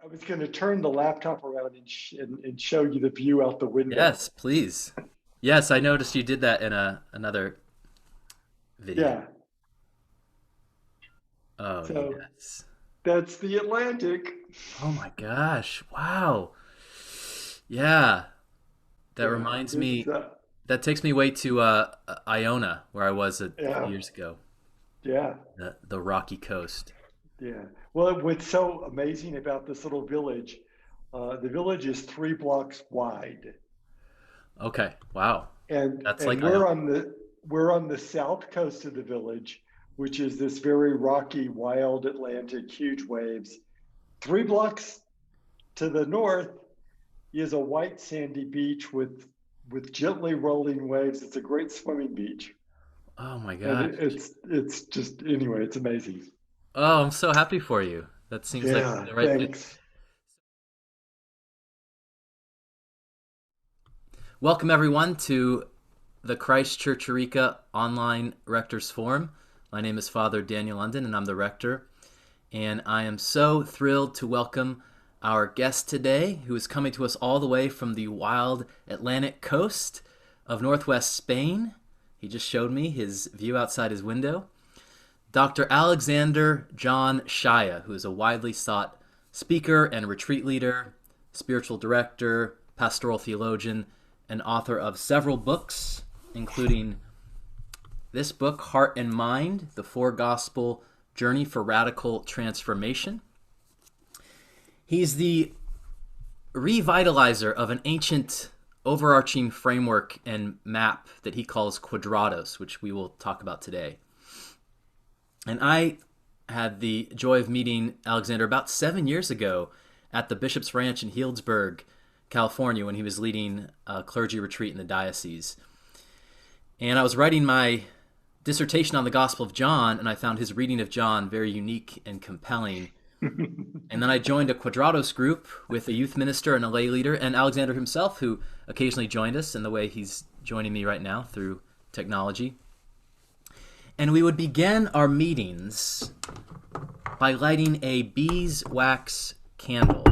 I was going to turn the laptop around and show you the view out the window. Yes, please. Yes, I noticed you did that in another video. Yeah. Oh, So yes. that's the Atlantic. Oh my gosh. Wow. Yeah, that Yeah. reminds It's me, that takes me way to Iona, where I was a few yeah. years ago, Yeah. the rocky coast. Yeah. Well, what's so amazing about this little village, the village is 3 blocks wide, Okay, wow. and That's and like Iona. we're on the south coast of the village, which is this very rocky, wild Atlantic, huge waves. 3 blocks to the north is a white sandy beach with gently rolling waves. It's a great swimming beach, Oh my and gosh. it's just anyway, it's amazing. Oh, I'm so happy for you. That seems like Yeah, the right fit. thanks. Welcome everyone to the Christ Church Eureka online Rector's Forum. My name is Father Daniel London, and I'm the Rector. And I am so thrilled to welcome our guest today, who is coming to us all the way from the wild Atlantic coast of northwest Spain. He just showed me his view outside his window. Dr. Alexander John Shaia, who is a widely sought speaker and retreat leader, spiritual director, pastoral theologian, and author of several books, including this book, Heart and Mind, The Four Gospel Journey for Radical Transformation. He's the revitalizer of an ancient overarching framework and map that he calls quadrados, which we will talk about today. And I had the joy of meeting Alexander about 7 years ago at the Bishop's Ranch in Healdsburg, California, when he was leading a clergy retreat in the diocese. And I was writing my dissertation on the Gospel of John, and I found his reading of John very unique and compelling. And then I joined a Quadrados group with a youth minister and a lay leader, and Alexander himself, who occasionally joined us in the way he's joining me right now through technology. And we would begin our meetings by lighting a beeswax candle.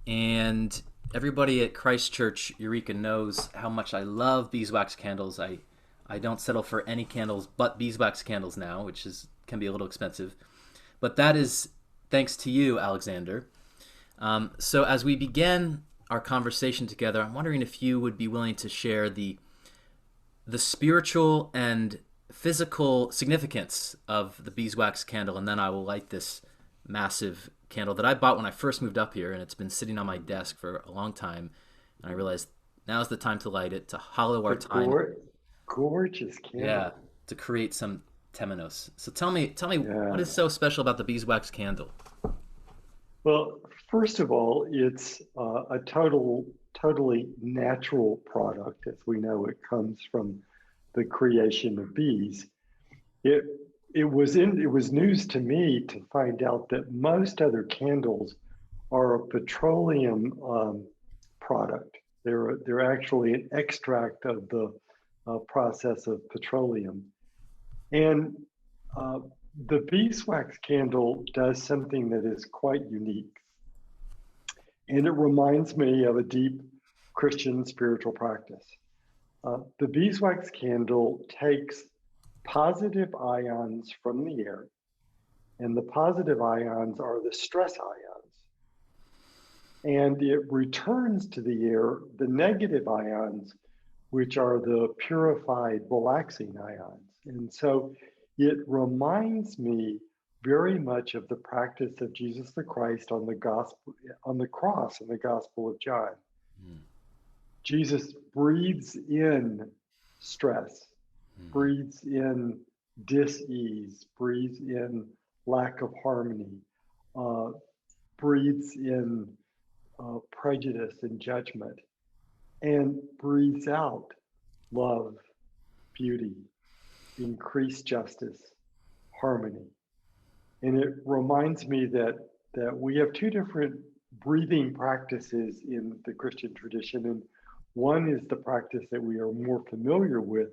And everybody at Christ Church Eureka knows how much I love beeswax candles. I don't settle for any candles but beeswax candles now, which can be a little expensive. But that is thanks to you, Alexander. So as we begin our conversation together, I'm wondering if you would be willing to share the spiritual and physical significance of the beeswax candle, and then I will light this massive candle that I bought when I first moved up here, and it's been sitting on my desk for a long time. And I realized now's the time to light it, to hollow A our time, gorgeous yeah, candle. to create some temenos. So tell me, what Yeah. is so special about the beeswax candle? Well, first of all, it's a totally natural product. As we know, it comes from the creation of bees. It it was news to me to find out that most other candles are a petroleum product. They're actually an extract of the process of petroleum. And uh, the beeswax candle does something that is quite unique. And it reminds me of a deep Christian spiritual practice. The beeswax candle takes positive ions from the air, and the positive ions are the stress ions. And it returns to the air the negative ions, which are the purified, relaxing ions. And so it reminds me very much of the practice of Jesus the Christ on the gospel, on the cross in the Gospel of John. Mm, Jesus breathes in stress, mm, breathes in dis-ease, breathes in lack of harmony, uh, breathes in prejudice and judgment, and breathes out love, beauty, increased justice, harmony. And it reminds me that we have two different breathing practices in the Christian tradition. And one is the practice that we are more familiar with,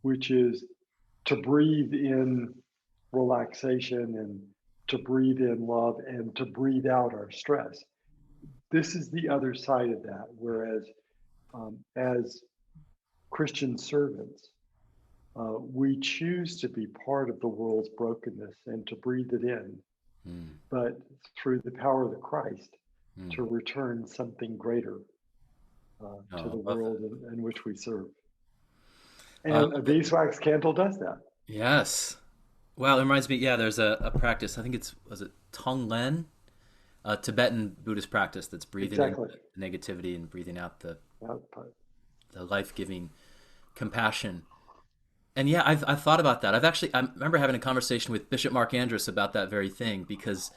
which is to breathe in relaxation and to breathe in love and to breathe out our stress. This is the other side of that. Whereas, as Christian servants, we choose to be part of the world's brokenness and to breathe it in, Mm, but through the power of the Christ, mm. to return something greater to Oh, the I love world in which we serve. that. And a beeswax candle does that. Yes. Well, it reminds me. Yeah, there's a practice. I think was it Tonglen, a Tibetan Buddhist practice that's breathing in Exactly. the negativity and breathing out Yeah, the life giving compassion. And yeah, I've thought about that. I remember having a conversation with Bishop Mark Andrus about that very thing because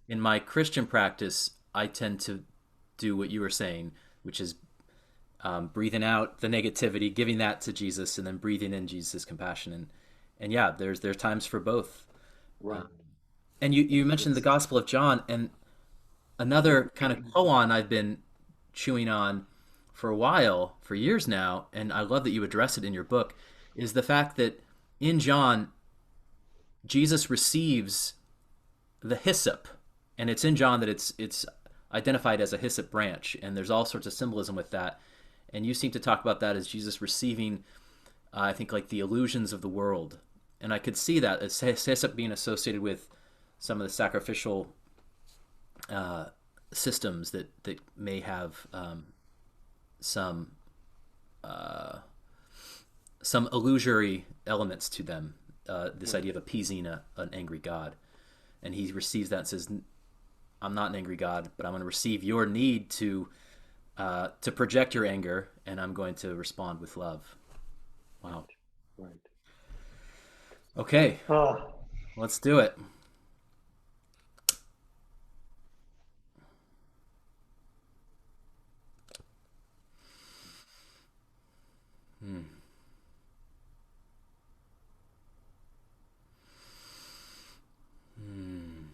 in my Christian practice, I tend to do what you were saying, which is breathing out the negativity, giving that to Jesus, and then breathing in Jesus' compassion. And yeah, there's times for both. right. And you mentioned the It's Gospel of John, and another kind of koan I've been chewing on for a while, for years now, and I love that you address it in your book, is the fact that in John, Jesus receives the hyssop, and it's in John that it's identified as a hyssop branch, and there's all sorts of symbolism with that. And you seem to talk about that as Jesus receiving, I think, like the illusions of the world, and I could see that as hyssop being associated with some of the sacrificial uh, systems that may have some uh, some illusory elements to them. This idea of appeasing an angry God, and he receives that and says, "I'm not an angry God, but I'm going to receive your need to project your anger, and I'm going to respond with love." Wow. right, right. Okay, Ah, let's do it. Hmm. Hmm.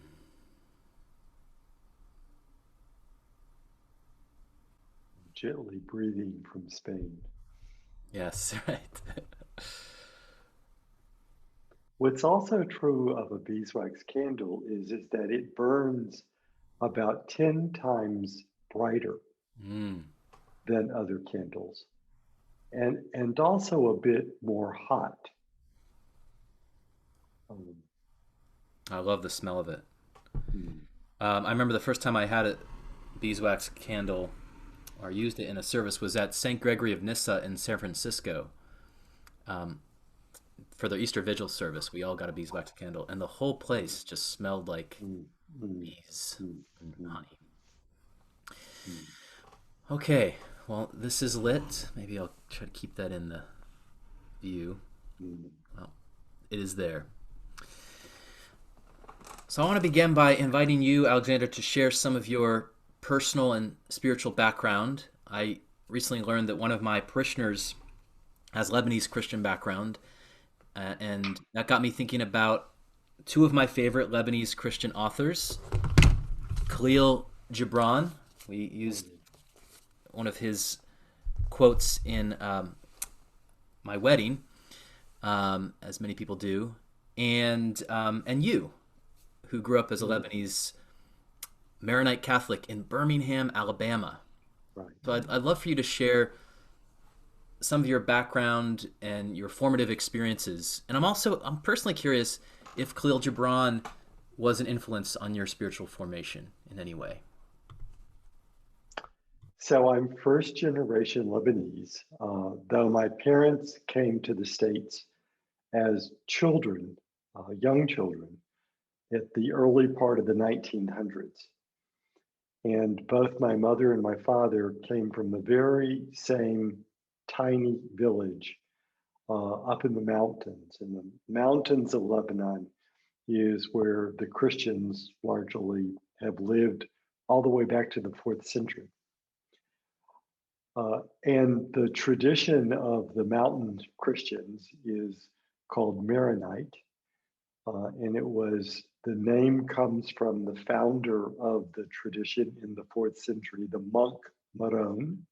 gently breathing from Spain. Yes, right. What's also true of a beeswax candle is that it burns about 10 times brighter Mm. than other candles and also a bit more hot. Um, I love the smell of it. hmm, I remember the first time I had a beeswax candle or used it in a service was at St. Gregory of Nyssa in San Francisco. Um, for the Easter Vigil service, we all got a beeswax candle, and the whole place just smelled like mm, mm, bees mm, and mm, honey. mm, Okay, well, this is lit. Maybe I'll try to keep that in the view. mm. Well, it is there. So I want to begin by inviting you, Alexander, to share some of your personal and spiritual background. I recently learned that one of my parishioners has Lebanese Christian background, and that got me thinking about two of my favorite Lebanese Christian authors, Khalil Gibran. We used one of his quotes in my wedding, as many people do, and you, who grew up as a Mm, Lebanese Maronite Catholic in Birmingham, Alabama. right. So I'd love for you to share some of your background and your formative experiences. And I'm personally curious if Khalil Gibran was an influence on your spiritual formation in any way. So I'm first generation Lebanese, though my parents came to the States as children, young children, at the early part of the 1900s. And both my mother and my father came from the very same tiny village up in the mountains. And the mountains of Lebanon is where the Christians largely have lived all the way back to the fourth century. And the tradition of the mountain Christians is called Maronite. And it was the name comes from the founder of the tradition in the fourth century, the monk Maron.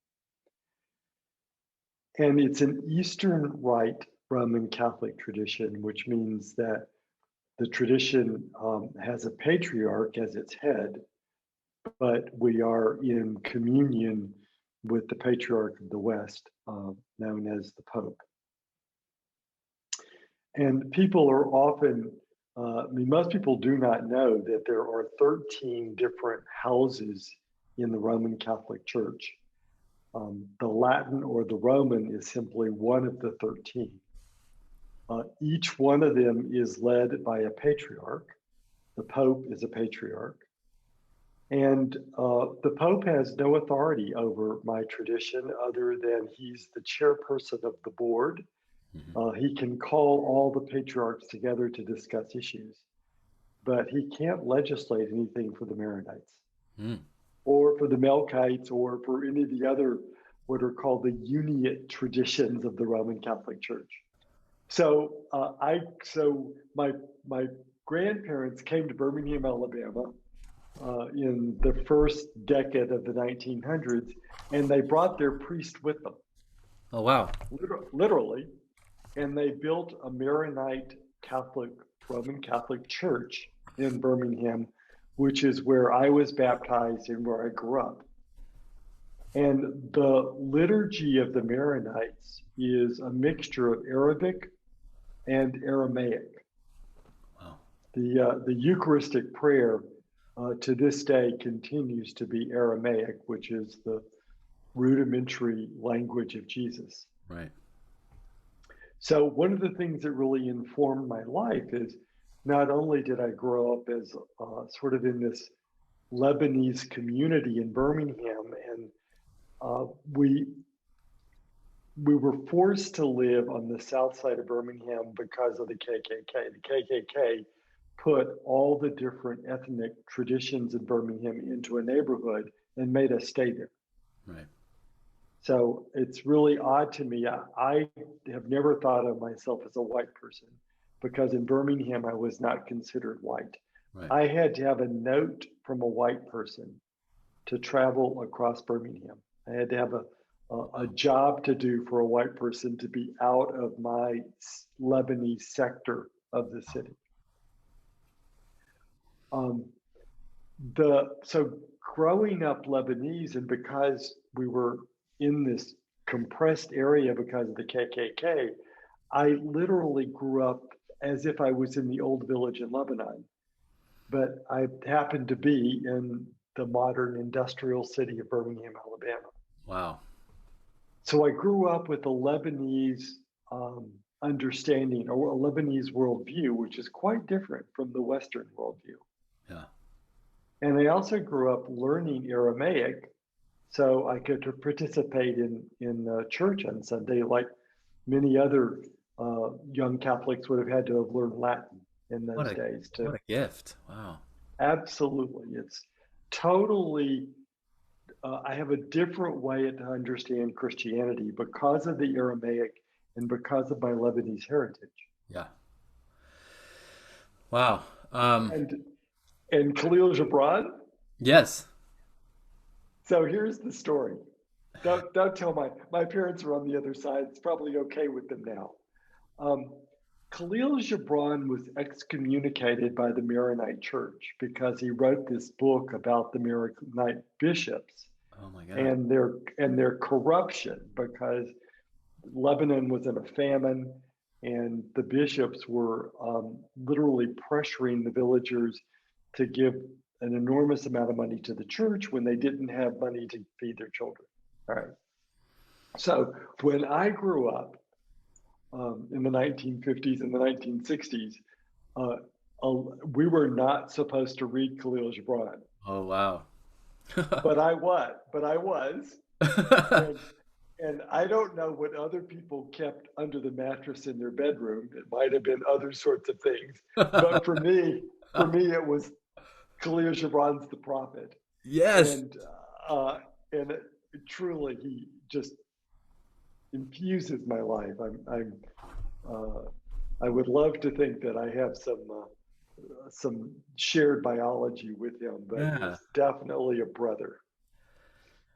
And it's an Eastern Rite Roman Catholic tradition, which means that The tradition has a patriarch as its head, but we are in communion with the patriarch of the West, known as the Pope. And people are often, most people do not know that there are 13 different houses in the Roman Catholic Church. The Latin or the Roman is simply one of the 13. Each one of them is led by a patriarch. The Pope is a patriarch. And the Pope has no authority over my tradition other than he's the chairperson of the board. He can call all the patriarchs together to discuss issues, but he can't legislate anything for the Maronites or for the Melkites or for any of the other what are called the Uniate traditions of the Roman Catholic Church. So my grandparents came to Birmingham, Alabama, in the first decade of the 1900s, and they brought their priest with them. Oh, wow. Literally, and they built a Maronite Roman Catholic church in Birmingham, which is where I was baptized and where I grew up. And the liturgy of the Maronites is a mixture of Arabic and Aramaic. Wow. The Eucharistic prayer to this day continues to be Aramaic, which is the rudimentary language of Jesus. Right. So one of the things that really informed my life is not only did I grow up as sort of in this Lebanese community in Birmingham, and we were forced to live on the south side of Birmingham because of the KKK. The KKK put all the different ethnic traditions in Birmingham into a neighborhood and made us stay there. Right. So it's really odd to me. I have never thought of myself as a white person because in Birmingham I was not considered white. Right. I had to have a note from a white person to travel across Birmingham. I had to have a job to do for a white person to be out of my Lebanese sector of the city. So growing up Lebanese, and because we were in this compressed area because of the KKK, I literally grew up as if I was in the old village in Lebanon, but I happened to be in the modern industrial city of Birmingham, Alabama. Wow. So I grew up with a Lebanese understanding or a Lebanese worldview, which is quite different from the Western worldview. Yeah. And I also grew up learning Aramaic so I could participate in church on Sunday, like many other young Catholics would have had to have learned Latin in those days too. What a gift. Wow. Absolutely. It's totally, I have a different way to understand Christianity because of the Aramaic and because of my Lebanese heritage. Yeah. Wow. And Khalil Gibran. Yes. So here's the story. Don't tell my parents are on the other side. It's probably okay with them now. Khalil Gibran was excommunicated by the Maronite Church because he wrote this book about the Maronite bishops. Oh my God. And their corruption, because Lebanon was in a famine and the bishops were literally pressuring the villagers to give an enormous amount of money to the church when they didn't have money to feed their children. All right. So when I grew up in the 1950s and the 1960s, we were not supposed to read Khalil Gibran. Oh, wow. But I was. And I don't know what other people kept under the mattress in their bedroom. It might have been other sorts of things. But for me, it was Khalil Gibran's The Prophet. Yes. And truly, he just infuses my life. I would love to think that I have some shared biology with him, but he's definitely a brother.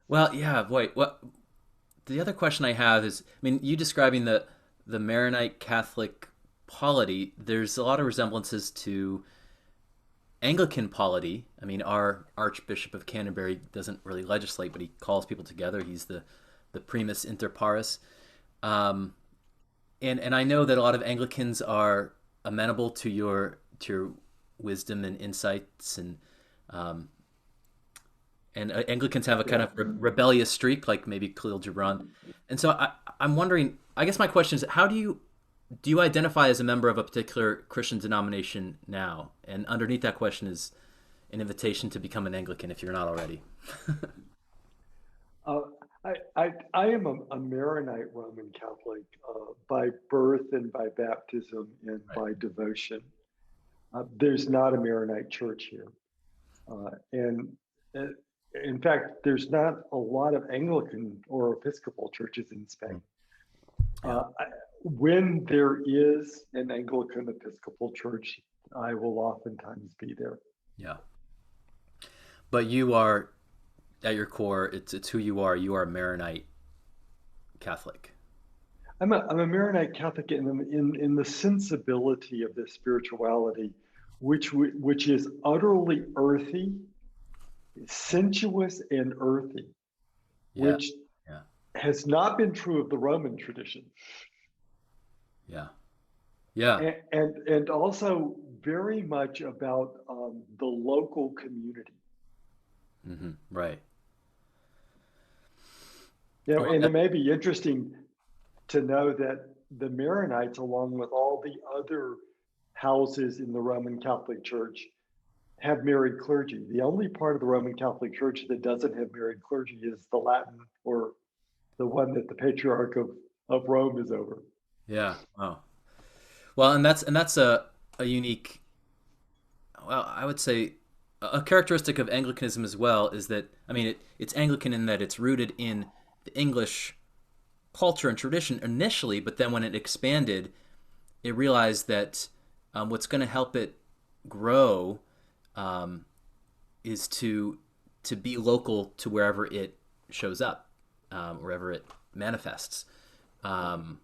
Well, yeah, boy. What the other question I have is, I mean, you describing the Maronite Catholic polity, there's a lot of resemblances to Anglican polity. I mean, our Archbishop of Canterbury doesn't really legislate, but he calls people together. He's the primus inter pares. Um, and I know that a lot of Anglicans are amenable to your wisdom and insights, um, and Anglicans have a kind Yeah. of rebellious streak, like maybe Khalil Gibran. And so I'm wondering. I guess my question is, how do you identify as a member of a particular Christian denomination now? And underneath that question is an invitation to become an Anglican if you're not already. Uh, I am a Maronite Roman Catholic by birth and by baptism and Right. by devotion. There's not a Maronite church here. And uh, in fact, there's not a lot of Anglican or Episcopal churches in Spain. Yeah. When there is an Anglican Episcopal church, I will oftentimes be there. Yeah. But you are, at your core, it's who you are. You are a Maronite Catholic. I'm a Maronite Catholic in the sensibility of this spirituality, which is utterly earthy, sensuous, and earthy, Yeah. which Yeah. has not been true of the Roman tradition, Yeah. Yeah. and also very much about the local community. Right. Well, And it may be interesting to know that the Maronites, along with all the other houses in the Roman Catholic Church, have married clergy. The only part of the Roman Catholic Church that doesn't have married clergy is the Latin, or the one that the Patriarch of Rome is over. yeah. Oh. Well, and that's a unique. Well, I would say a characteristic of Anglicanism as well is that I mean it's Anglican in that it's rooted in the English culture and tradition initially, but then when it expanded, it realized that what's going to help it grow um, is to be local to wherever it shows up, wherever it manifests. Um,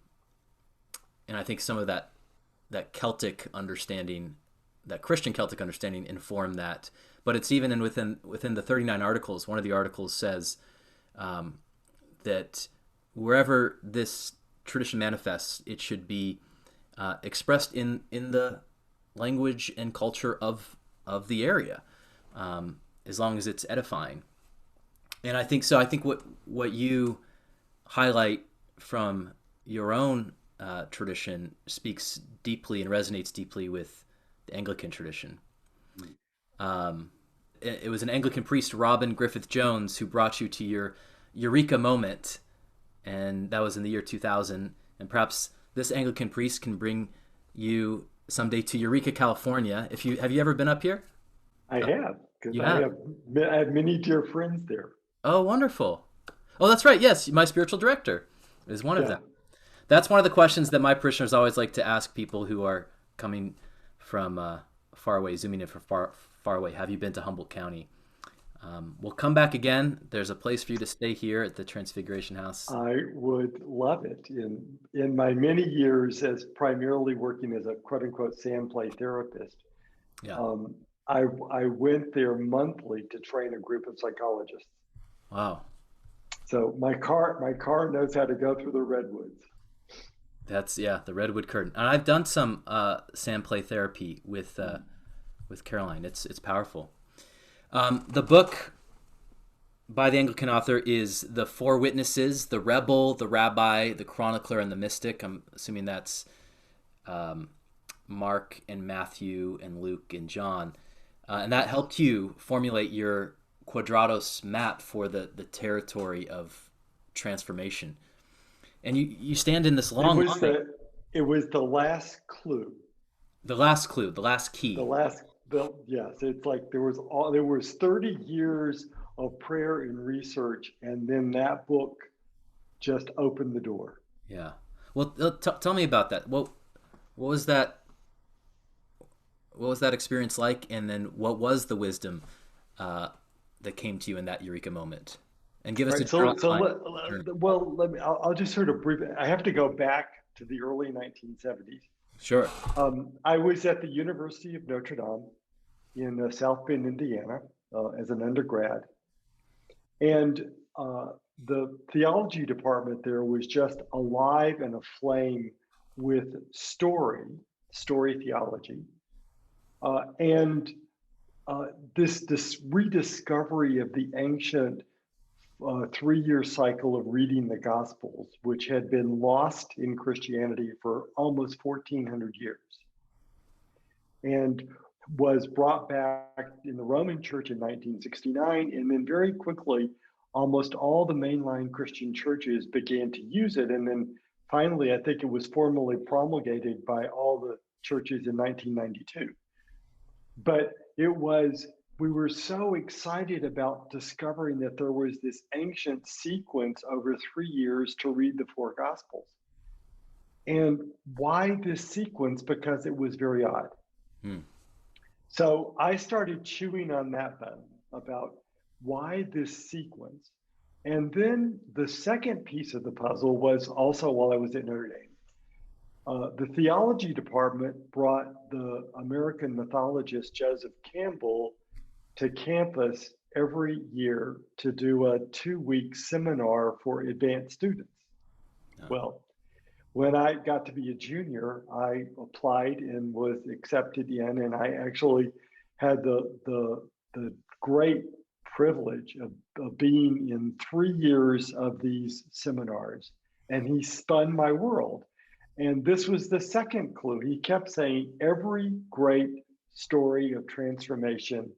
and I think some of that Celtic understanding, that Christian Celtic understanding, informed that. But it's even within the 39 articles. One of the articles says that wherever this tradition manifests, it should be expressed in the language and culture of the area, as long as it's edifying. And I think so. I think what you highlight from your own tradition speaks deeply and resonates deeply with the Anglican tradition. It was an Anglican priest, Robin Griffith Jones, who brought you to your eureka moment, and that was in the year 2000. And perhaps this Anglican priest can bring you someday to Eureka, California. If you have you ever been up here? I have, because You have. I have many dear friends there. Oh, wonderful. Oh, that's right. Yes, my spiritual director is one of Yeah. them. That's one of the questions that my parishioners always like to ask people who are coming from far away, zooming in from far away. Have you been to Humboldt County? We'll come back again. There's a place for you to stay here at the Transfiguration House. I would love it. In my many years as primarily working as a quote unquote sand play therapist, Yeah. um, I went there monthly to train a group of psychologists. Wow. So my car knows how to go through the redwoods. That's the redwood curtain. And I've done some sand play therapy with Caroline. It's powerful. The book by the Anglican author is The Four Witnesses: The Rebel, the Rabbi, the Chronicler, and the Mystic. I'm assuming that's Mark and Matthew and Luke and John. And that helped you formulate your Quadratus map for the territory of transformation. And you stand in this long line. It was the last clue. The last clue, the last key. Yes, it's like there was 30 years of prayer and research, and then that book just opened the door. Yeah. Well, tell me about that. What was that? What was that experience like? And then what was the wisdom that came to you in that eureka moment? And give us a Right. journey. Well, let me. I'll just sort of brief. I have to go back to the early 1970s. Sure. I was at the University of Notre Dame in South Bend, Indiana, as an undergrad. And the theology department there was just alive and aflame with story theology, and this rediscovery of the ancient 3-year cycle of reading the Gospels, which had been lost in Christianity for almost 1400 years, and was brought back in the Roman Church in 1969, and then very quickly, almost all the mainline Christian churches began to use it, and then finally, I think it was formally promulgated by all the churches in 1992. But we were so excited about discovering that there was this ancient sequence over 3 years to read the four Gospels. And why this sequence? Because it was very odd. So I started chewing on that bone about why this sequence. And then the second piece of the puzzle was also while I was at Notre Dame. The theology department brought the American mythologist Joseph Campbell to campus every year to do a 2-week seminar for advanced students. Well, when I got to be a junior, I applied and was accepted in, and I actually had the great privilege of being in 3 years of these seminars, and he spun my world. And this was the second clue. He kept saying every great story of transformation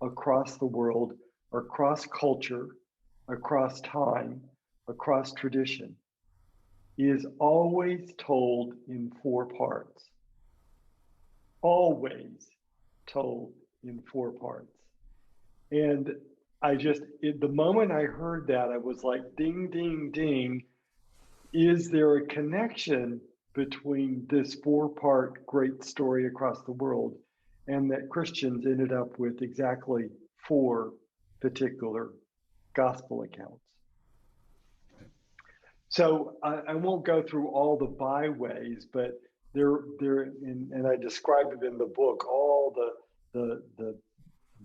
across the world, across culture, across time, across tradition, is always told in 4 parts. Always told in 4 parts. And the moment I heard that, I was like, ding, ding, ding. Is there a connection between this 4-part great story across the world and that Christians ended up with exactly 4 particular gospel accounts? So I won't go through all the byways, but and I describe it in the book, all the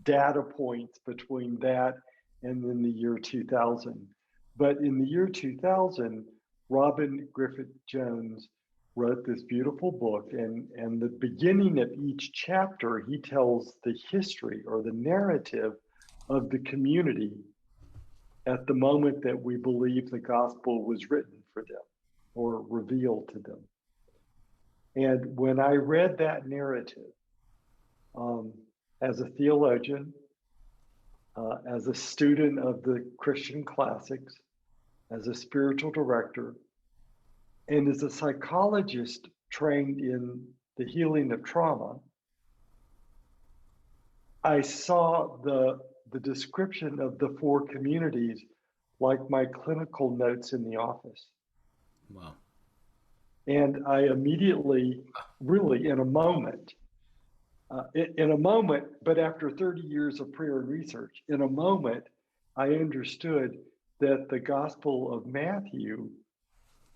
data points between that and then the year 2000. But in the year 2000, Robin Griffith Jones wrote this beautiful book, and the beginning of each chapter, he tells the history or the narrative of the community at the moment that we believe the gospel was written for them or revealed to them. And when I read that narrative, as a theologian, as a student of the Christian classics, as a spiritual director, and as a psychologist trained in the healing of trauma, I saw the description of the 4 communities like my clinical notes in the office. Wow. And I immediately, really in a moment, but after 30 years of prayer and research, in a moment, I understood that the Gospel of Matthew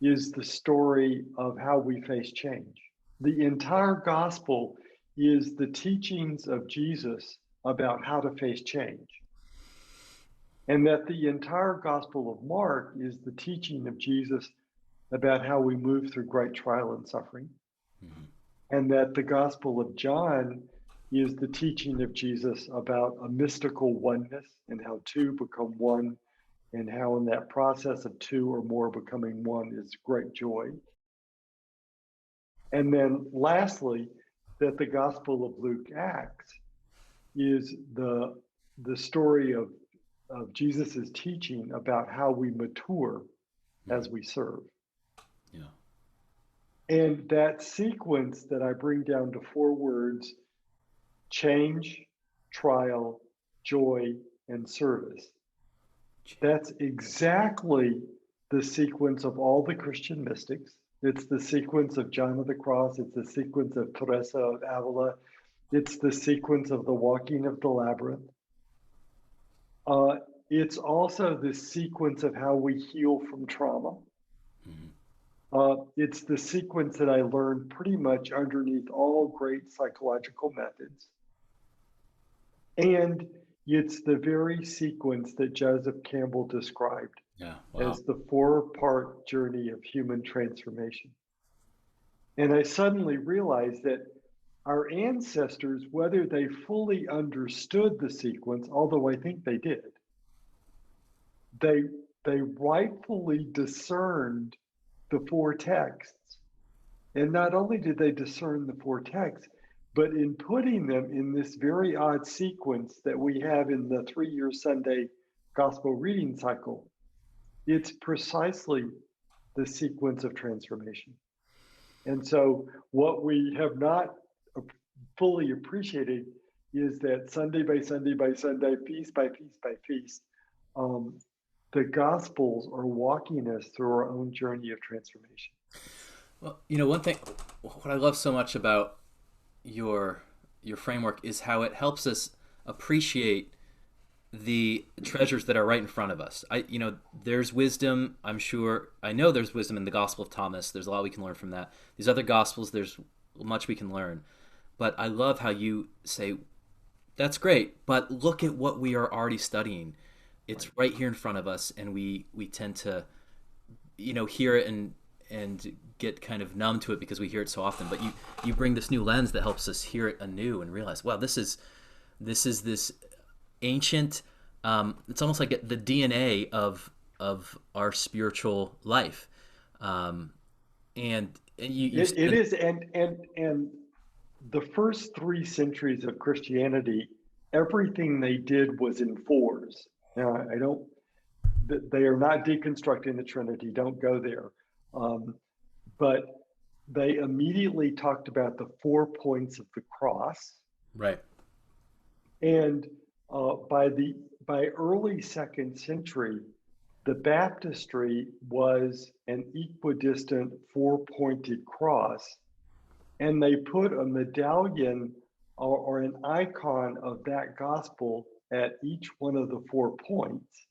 is the story of how we face change. The entire Gospel is the teachings of Jesus about how to face change. And that the entire Gospel of Mark is the teaching of Jesus about how we move through great trial and suffering. Mm-hmm. And that the Gospel of John is the teaching of Jesus about a mystical oneness and how 2 become 1, and how in that process of 2 or more becoming 1 is great joy. And then lastly, that the Gospel of Luke Acts is the story of Jesus's teaching about how we mature as we serve. Yeah. And that sequence that I bring down to 4 words: change, trial, joy, and service. That's exactly the sequence of all the Christian mystics. It's the sequence of John of the Cross. It's the sequence of Teresa of Avila. It's the sequence of the walking of the labyrinth. It's also the sequence of how we heal from trauma. Mm-hmm. It's the sequence that I learned pretty much underneath all great psychological methods. And it's the very sequence that Joseph Campbell described Yeah. Wow. as the four-part journey of human transformation. And I suddenly realized that our ancestors, whether they fully understood the sequence, although I think they did, they they rightfully discerned the four texts. And not only did they discern the four texts, but in putting them in this very odd sequence that we have in the 3-year Sunday gospel reading cycle, it's precisely the sequence of transformation. And so, what we have not fully appreciated is that Sunday by Sunday by Sunday, feast by feast by feast, um, the Gospels are walking us through our own journey of transformation. Well, one thing, what I love so much about your framework is how it helps us appreciate the treasures that are right in front of us. There's wisdom. I'm sure. I know there's wisdom in the Gospel of Thomas. There's a lot we can learn from that. These other Gospels, there's much we can learn. But I love how you say, that's great, but look at what we are already studying. It's right here in front of us, and we tend to, hear it and get kind of numb to it because we hear it so often. But you bring this new lens that helps us hear it anew and realize, wow, this ancient. It's almost like the DNA of our spiritual life, and you It said, is, and the first 3 centuries of Christianity, everything they did was in fours. Now, I don't. They are not deconstructing the Trinity. Don't go there. Um, but they immediately talked about the 4 points of the cross, right, and by early second century, the baptistry was an equidistant 4-pointed cross, and they put a medallion or an icon of that gospel at each one of the 4 points,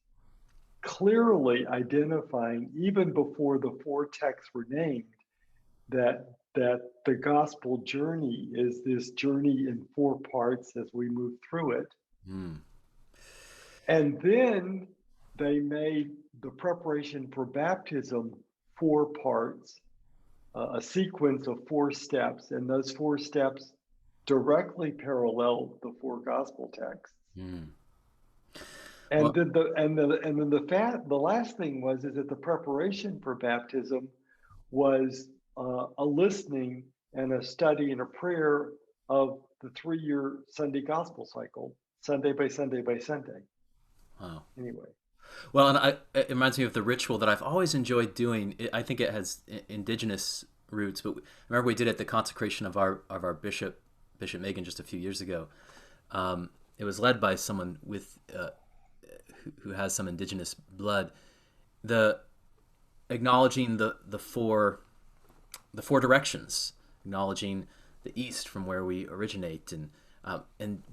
clearly identifying, even before the four texts were named, that the gospel journey is this journey in 4 parts as we move through it. mm, And then they made the preparation for baptism 4 parts, a sequence of 4 steps, and those 4 steps directly parallel the four gospel texts. mm. And Well, then the last thing was is that the preparation for baptism was a listening and a study and a prayer of the 3-year Sunday gospel cycle, Sunday by Sunday by Sunday. wow. Anyway, Well, and it reminds me of the ritual that I've always enjoyed doing. I think it has indigenous roots, but I remember we did it at the consecration of our Bishop Megan just a few years ago. It was led by someone with who has some indigenous blood. The acknowledging the four directions, acknowledging the east from where we originate, and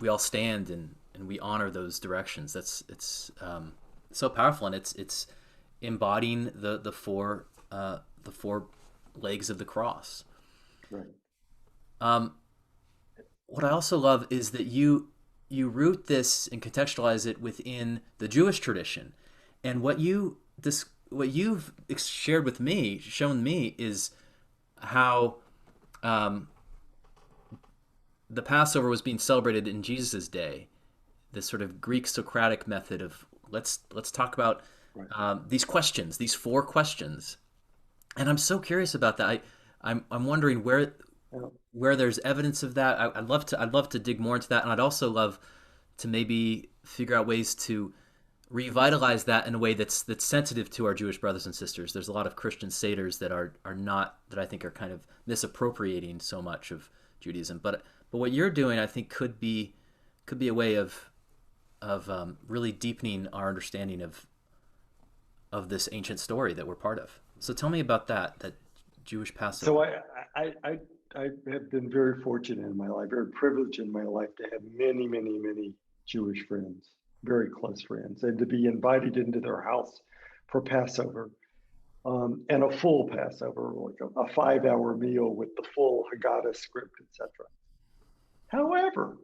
we all stand and we honor those directions. It's so powerful, and it's embodying the four legs of the cross. right. What I also love is that you root this and contextualize it within the Jewish tradition, and what you've shared with me, shown me, is how the Passover was being celebrated in Jesus' day. This sort of Greek Socratic method of let's talk about Right. these questions, these four questions, and I'm so curious about that. I'm wondering Yeah. where there's evidence of that. I'd love to dig more into that, and I'd also love to maybe figure out ways to revitalize that in a way that's sensitive to our Jewish brothers and sisters. There's a lot of Christian satyrs that are not, that I think are kind of misappropriating so much of Judaism. But what you're doing, I think, could be a way of really deepening our understanding of this ancient story that we're part of. So tell me about that Jewish Passover. So I have been very fortunate in my life, very privileged in my life to have many, many, many Jewish friends, very close friends, and to be invited into their house for Passover. and a full Passover, like a 5-hour meal with the full Haggadah script, etc. However,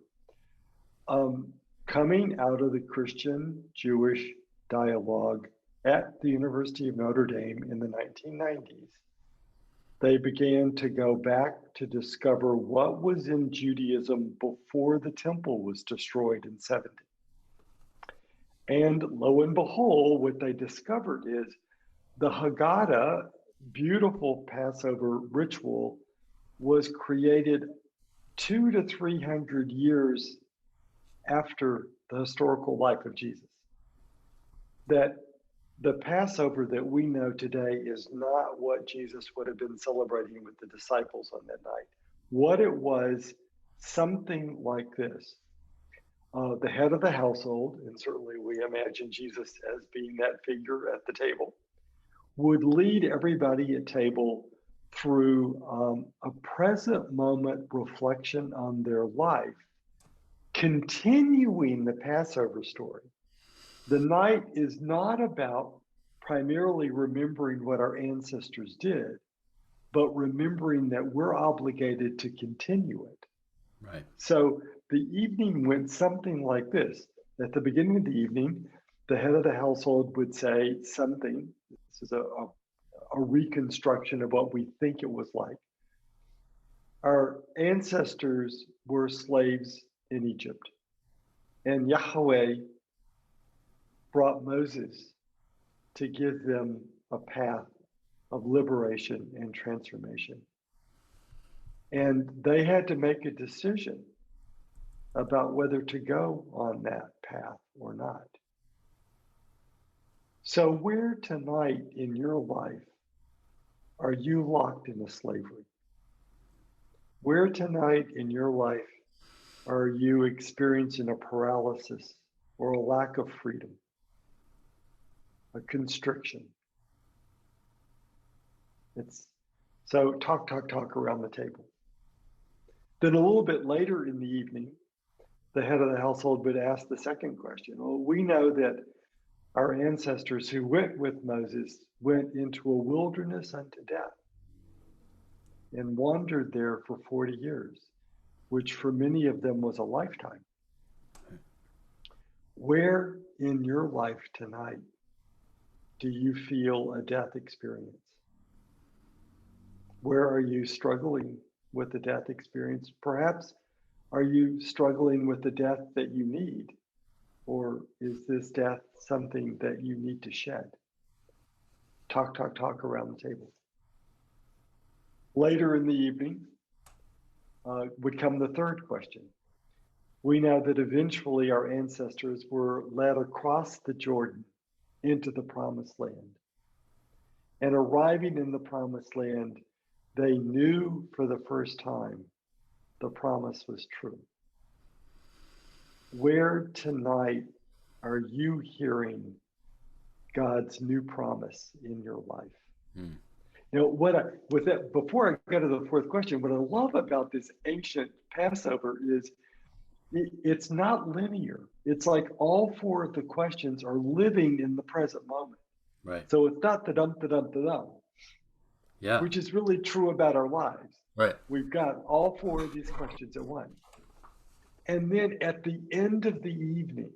um, coming out of the Christian-Jewish dialogue at the University of Notre Dame in the 1990s, they began to go back to discover what was in Judaism before the temple was destroyed in 70. And lo and behold, what they discovered is the Haggadah, beautiful Passover ritual, was created 200 to 300 years after the historical life of Jesus. That the Passover that we know today is not what Jesus would have been celebrating with the disciples on that night. What it was, something like this. The head of the household, and certainly we imagine Jesus as being that figure at the table, would lead everybody at table through a present moment reflection on their life, continuing the Passover story. The night is not about primarily remembering what our ancestors did, but remembering that we're obligated to continue it. Right. So the evening went something like this. At the beginning of the evening, the head of the household would say something. This is a reconstruction of what we think it was like. Our ancestors were slaves in Egypt, and Yahweh brought Moses to give them a path of liberation and transformation. And they had to make a decision about whether to go on that path or not. So where tonight in your life are you locked into slavery? Where tonight in your life are you experiencing a paralysis or a lack of freedom, a constriction? So talk around the table. Then a little bit later in the evening, the head of the household would ask the second question. Well, we know that our ancestors who went with Moses went into a wilderness unto death and wandered there for 40 years, which for many of them was a lifetime. Where in your life tonight do you feel a death experience? Where are you struggling with the death experience? Perhaps are you struggling with the death that you need? Or is this death something that you need to shed? Talk around the table. Later in the evening would come the third question. We know that eventually our ancestors were led across the Jordan into the promised land. And arriving in the promised land, they knew for the first time the promise was true. Where tonight are you hearing God's new promise in your life? You know, before I go to the fourth question, what I love about this ancient Passover is it's not linear. It's like all four of the questions are living in the present moment. Right. So it's not the dum. Yeah. Which is really true about our lives. Right. We've got all four of these questions at once. And then at the end of the evening,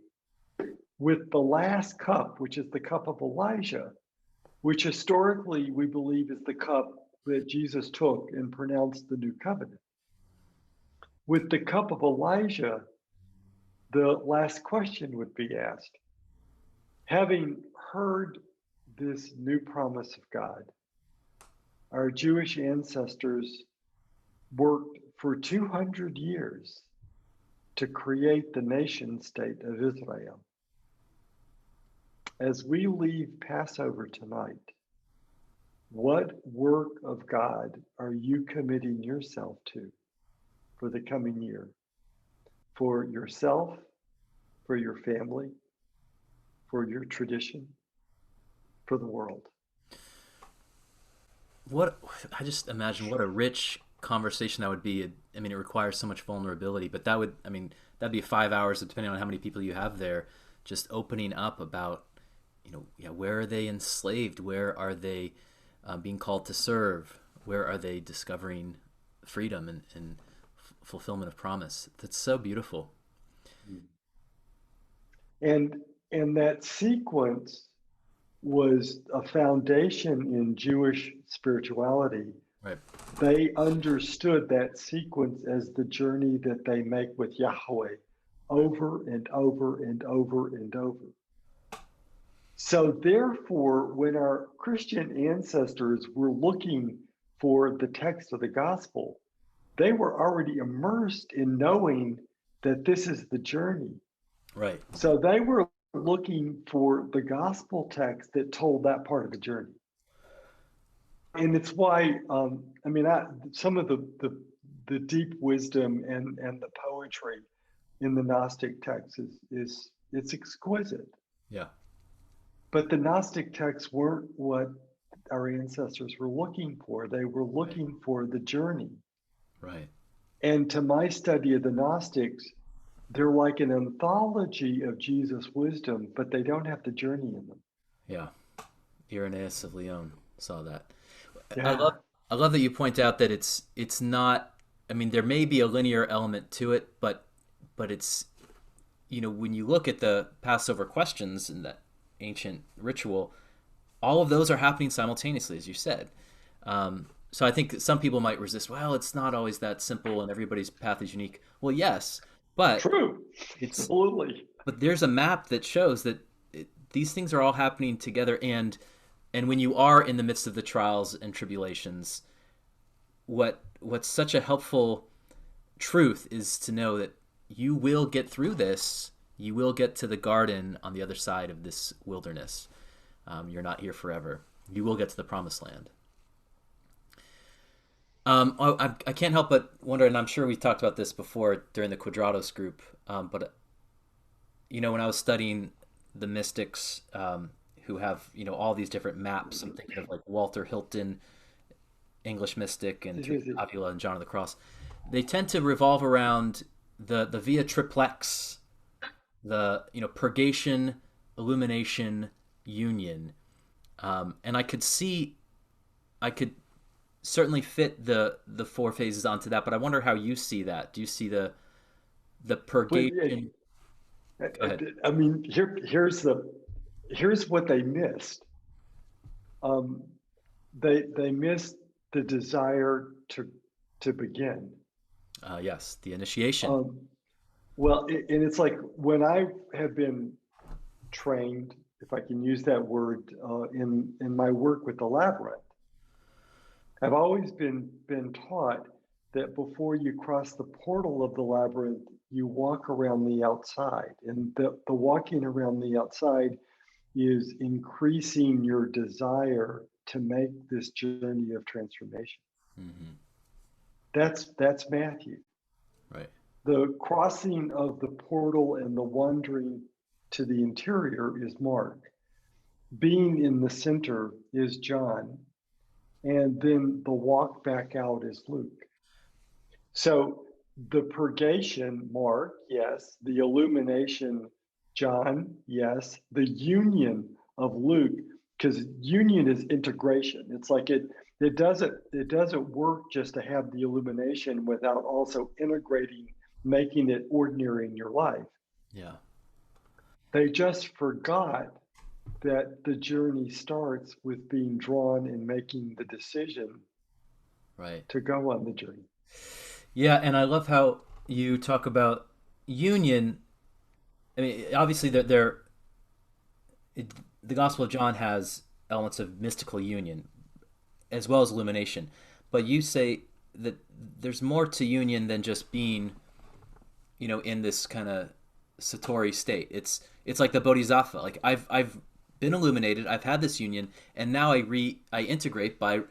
with the last cup, which is the cup of Elijah, which historically we believe is the cup that Jesus took and pronounced the new covenant. With the cup of Elijah, the last question would be asked. Having heard this new promise of God, our Jewish ancestors worked for 200 years to create the nation state of Israel. As we leave Passover tonight, what work of God are you committing yourself to for the coming year? For yourself, for your family, for your tradition, for the world? I just imagine what a rich conversation that would be. I mean, it requires so much vulnerability, but that'd be 5 hours, depending on how many people you have there, just opening up about, where are they enslaved? Where are they being called to serve? Where are they discovering freedom and fulfillment of promise? That's so beautiful. And and that sequence was a foundation in Jewish spirituality. Right. They understood that sequence as the journey that they make with Yahweh over and over and over and over. So, therefore, when our Christian ancestors were looking for the text of the gospel, they were already immersed in knowing that this is the journey. Right. So, they were looking for the gospel text that told that part of the journey. And it's why, some of the deep wisdom and the poetry in the Gnostic text is it's exquisite. Yeah. But the Gnostic texts weren't what our ancestors were looking for. They were Right. looking for the journey. Right. And to my study of the Gnostics, they're like an anthology of Jesus' wisdom, but they don't have the journey in them. Yeah. Irenaeus of Lyon saw that. I love Yeah, I love that you point out that it's not. I mean, there may be a linear element to it, but it's, when you look at the Passover questions and that ancient ritual, all of those are happening simultaneously, as you said. So I think some people might resist. Well, it's not always that simple, and everybody's path is unique. Well, yes, but true. it's Absolutely. but there's a map that shows that these things are all happening together, and when you are in the midst of the trials and tribulations, what's such a helpful truth is to know that you will get through this. You will get to the garden on the other side of this wilderness. You're not here forever. You will get to the promised land. I can't help but wonder, and I'm sure we talked about this before during the Quadrados group, but when I was studying the mystics, who have all these different maps, I'm thinking of like Walter Hilton, English mystic, and Teresa Avila and John of the Cross. They tend to revolve around the via triplex, the purgation, illumination, union, and I could certainly fit the four phases onto that, but I wonder how you see that. Do you see the But purgation? Go ahead. I mean, here's what they missed. Um, they missed the desire to begin. Yes, the initiation. Um, well, and it's like when I have been trained, if I can use that word, in my work with the labyrinth, I've always been taught that before you cross the portal of the labyrinth, you walk around the outside, and the walking around the outside is increasing your desire to make this journey of transformation. Hmm. That's Matthew. Right. The crossing of the portal and the wandering to the interior is Mark. Being in the center is John. And then the walk back out is Luke. So the purgation, Mark, yes. The illumination, John, yes. The union of Luke, because union is integration. It's like it doesn't work just to have the illumination without also integrating, making it ordinary in your life. Yeah. They just forgot that the journey starts with being drawn and making the decision Right. to go on the journey. Yeah, and I love how you talk about union. I mean, obviously, the Gospel of John has elements of mystical union as well as illumination, but you say that there's more to union than just being, in this kind of satori state. It's like the bodhisattva. Like I've been illuminated. I've had this union, and now I integrate by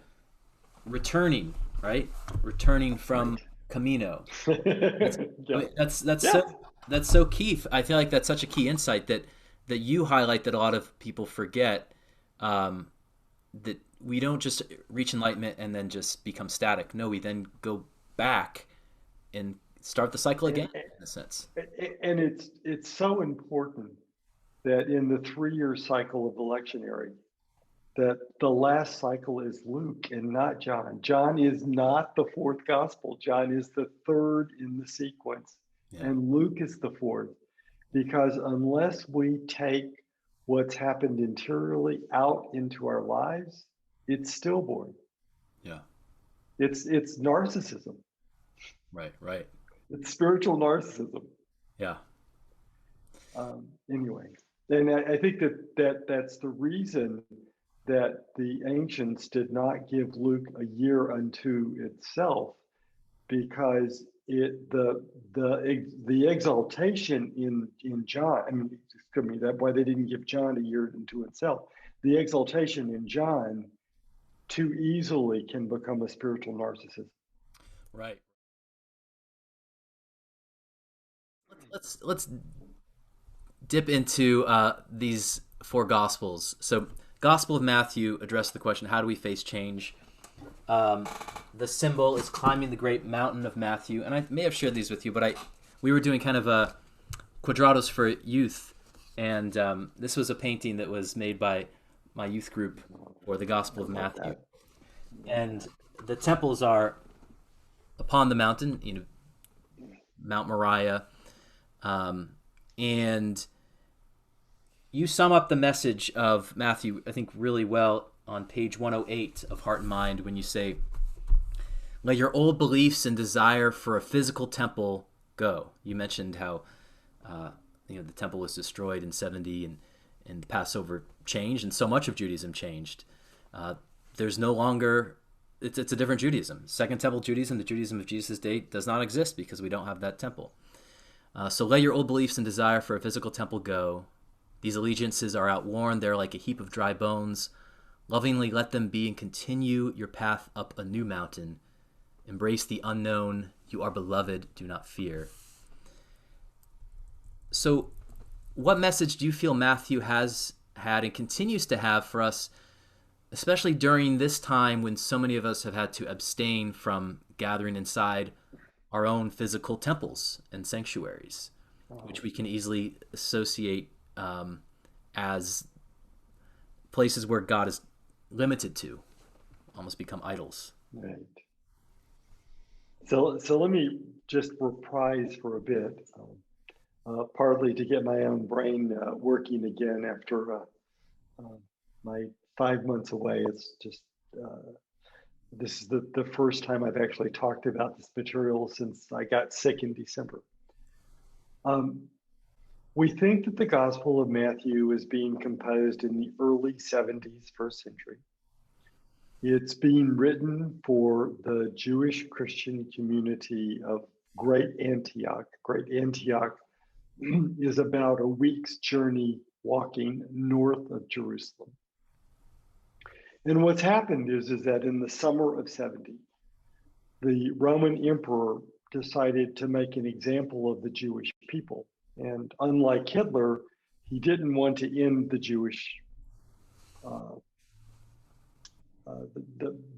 returning, right? Returning from Right. Camino. That's I Yeah. mean, that's Yeah. so key. I feel like that's such a key insight that you highlight that a lot of people forget. That we don't just reach enlightenment and then just become static. No, we then go back and start the cycle And, again, in a sense. and it's so important that in the 3-year cycle of the lectionary, that the last cycle is Luke and not John. John is not the fourth gospel. John is the third in the sequence, Yeah. and Luke is the fourth. Because unless we take what's happened interiorly out into our lives, it's stillborn. Yeah. It's narcissism. Right. Right. It's spiritual narcissism. Yeah. Anyway, and I think that's the reason that the ancients did not give Luke a year unto itself, because the exaltation in John, excuse me, that why they didn't give John a year unto itself. The exaltation in John too easily can become a spiritual narcissism. Right. Let's dip into these four gospels. So, Gospel of Matthew addressed the question: how do we face change? The symbol is climbing the great mountain of Matthew, and I may have shared these with you, but we were doing kind of a quadrados for youth, and this was a painting that was made by my youth group for the Gospel of Matthew, and the temples are upon the mountain, Mount Moriah, and you sum up the message of Matthew, I think, really well on page 108 of Heart and Mind when you say, let your old beliefs and desire for a physical temple go. You mentioned how the temple was destroyed in 70 and the Passover changed, and so much of Judaism changed. There's no longer, it's a different Judaism. Second Temple Judaism, the Judaism of Jesus' day, does not exist because we don't have that temple. So let your old beliefs and desire for a physical temple go. These allegiances are outworn. They're like a heap of dry bones. Lovingly let them be and continue your path up a new mountain. Embrace the unknown. You are beloved. Do not fear. So what message do you feel Matthew has had and continues to have for us, especially during this time when so many of us have had to abstain from gathering inside our own physical temples and sanctuaries, which we can easily associate as places where God is limited to, almost become idols. Right. So let me just reprise for a bit, partly to get my own brain working again after my 5 months away. It's just this is the first time I've actually talked about this material since I got sick in December. We think that the Gospel of Matthew is being composed in the early 70s, first century. It's being written for the Jewish Christian community of Great Antioch. Great Antioch is about a week's journey walking north of Jerusalem. And what's happened is that in the summer of 70, the Roman emperor decided to make an example of the Jewish people. And unlike Hitler, he didn't want to end the Jewish,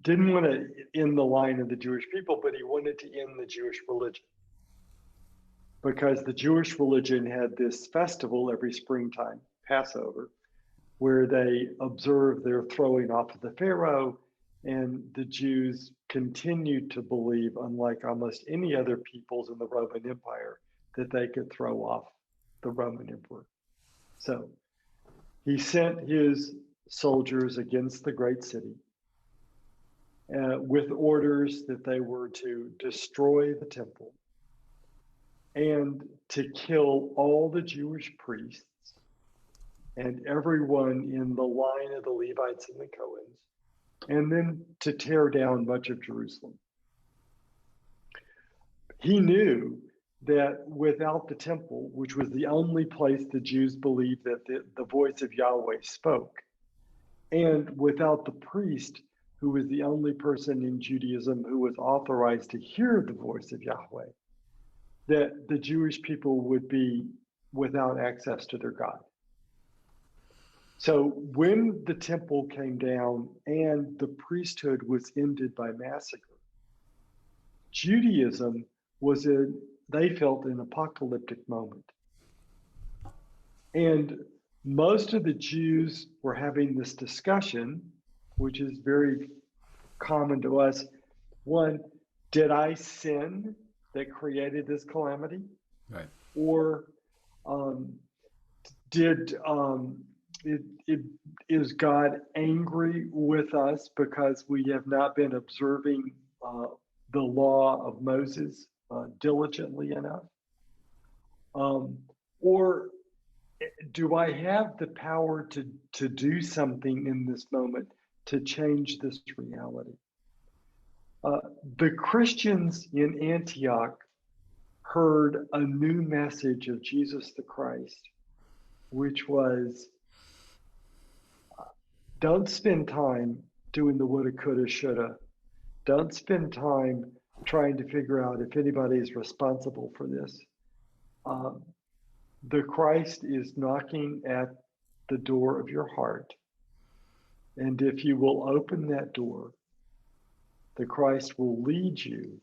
didn't want to end the line of the Jewish people, but he wanted to end the Jewish religion. Because the Jewish religion had this festival every springtime, Passover, where they observe their throwing off of the Pharaoh, and the Jews continued to believe, unlike almost any other peoples in the Roman Empire, that they could throw off the Roman emperor. So he sent his soldiers against the great city with orders that they were to destroy the temple and to kill all the Jewish priests and everyone in the line of the Levites and the Cohens, and then to tear down much of Jerusalem. He knew that without the temple, which was the only place the Jews believed that the voice of Yahweh spoke, and without the priest, who was the only person in Judaism who was authorized to hear the voice of Yahweh, that the Jewish people would be without access to their God. So when the temple came down and the priesthood was ended by massacre, Judaism was they felt an apocalyptic moment. And Most of the Jews were having this discussion, which is very common to us. One, did I sin that created this calamity? Right. Or um, did is God angry with us because we have not been observing the law of Moses diligently enough? Or do I have the power to do something in this moment to change this reality? The Christians in Antioch heard a new message of Jesus the Christ, which was don't spend time doing the woulda, coulda, shoulda. Don't spend time trying to figure out if anybody is responsible for this. Um, the Christ is knocking at the door of your heart. And if you will open that door, the Christ will lead you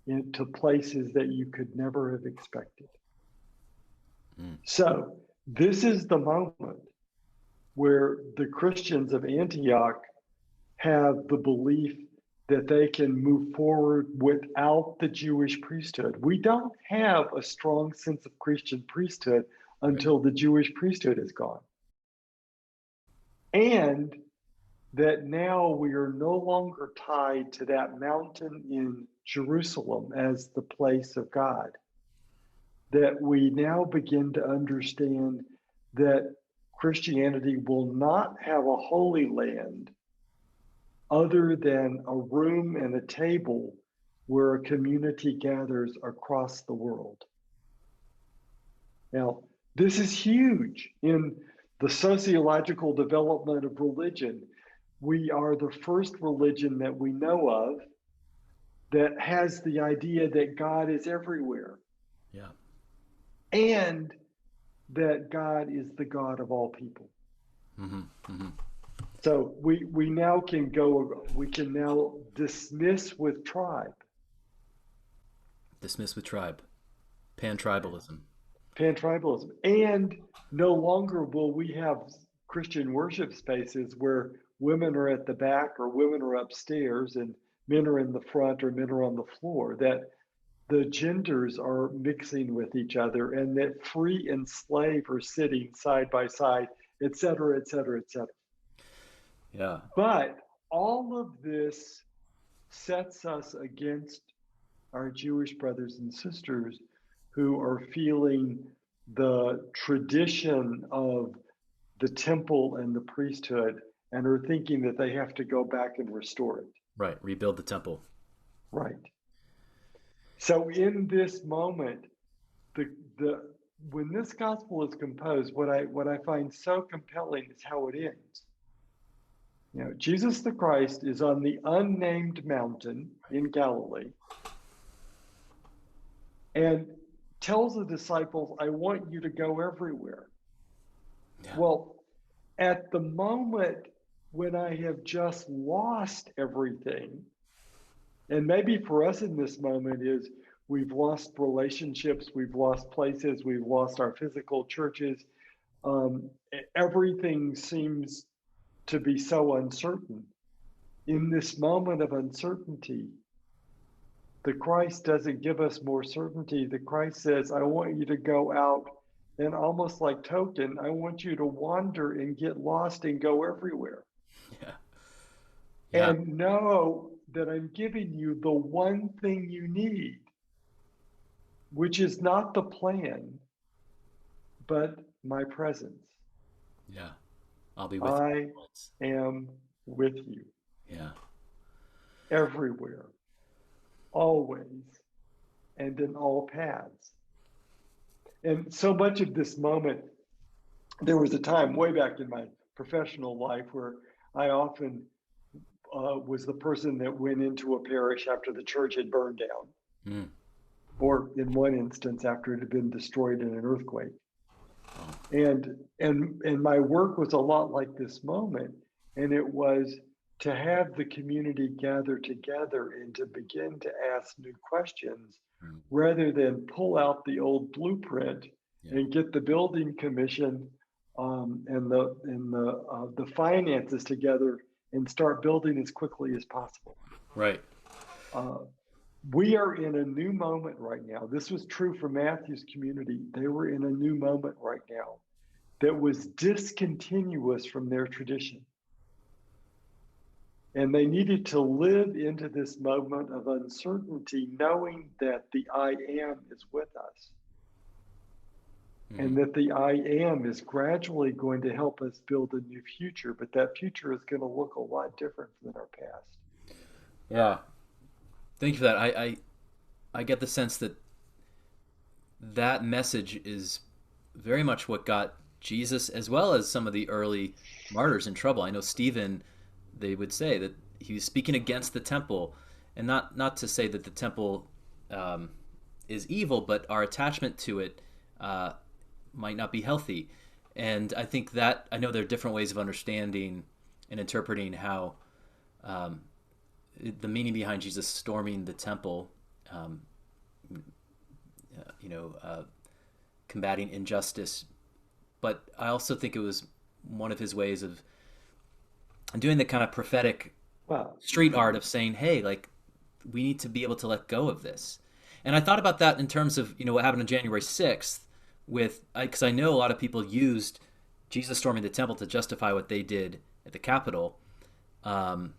into places that you could never have expected. So, this is the moment where the Christians of Antioch have the belief that they can move forward without the Jewish priesthood. We don't have a strong sense of Christian priesthood until the Jewish priesthood is gone. And that now we are no longer tied to that mountain in Jerusalem as the place of God. That we now begin to understand that Christianity will not have a holy land other than a room and a table where a community gathers across the world. Now, this is huge in the sociological development of religion. We are the first religion that we know of that has the idea that God is everywhere. Yeah. And that God is the God of all people. Mm-hmm. Mm-hmm. So we can now dismiss with tribe. Dismiss with tribe. Pan-tribalism. Pan-tribalism. And no longer will we have Christian worship spaces where women are at the back or women are upstairs and men are in the front or men are on the floor. That the genders are mixing with each other and that free and slave are sitting side by side, et cetera, et cetera, et cetera. Yeah. But all of this sets us against our Jewish brothers and sisters who are feeling the tradition of the temple and the priesthood and are thinking that they have to go back and restore it. Right. Rebuild the temple. Right. So in this moment, the when this gospel is composed, what I find so compelling is how it ends. You know, Jesus the Christ is on the unnamed mountain in Galilee and tells the disciples, I want you to go everywhere. Yeah. Well, at the moment when I have just lost everything, and maybe for us in this moment is we've lost relationships, we've lost places, we've lost our physical churches. Everything seems to be so uncertain. In this moment of uncertainty, the Christ doesn't give us more certainty. The Christ says, I want you to go out and almost like Tolkien, I want you to wander and get lost and go everywhere. Yeah. Yeah. And know that I'm giving you the one thing you need, which is not the plan, but my presence. Yeah. I'll be with you. I am with you. Yeah. Everywhere, always, and in all paths. And so much of this moment, there was a time way back in my professional life where I often was the person that went into a parish after the church had burned down, or in one instance after it had been destroyed in an earthquake. And my work was a lot like this moment, and it was to have the community gather together and to begin to ask new questions rather than pull out the old blueprint and get the building commission the finances together and start building as quickly as possible. Right. Uh, we are in a new moment right now. This was true for Matthew's community. They were in a new moment right now that was discontinuous from their tradition. And they needed to live into this moment of uncertainty, knowing that the I am is with us. Mm-hmm. And that the I am is gradually going to help us build a new future, but that future is going to look a lot different than our past. Yeah. Thank you for that. I get the sense that that message is very much what got Jesus, as well as some of the early martyrs, in trouble. I know Stephen, they would say that he was speaking against the temple, and not to say that the temple is evil, but our attachment to it might not be healthy. And I think that I know there are different ways of understanding and interpreting how the meaning behind Jesus storming the temple, um, combating injustice. But I also think it was one of his ways of doing the kind of prophetic Well, street art of saying, hey, like, we need to be able to let go of this. And I thought about that in terms of, what happened on January 6th because I know a lot of people used Jesus storming the temple to justify what they did at the Capitol. Um,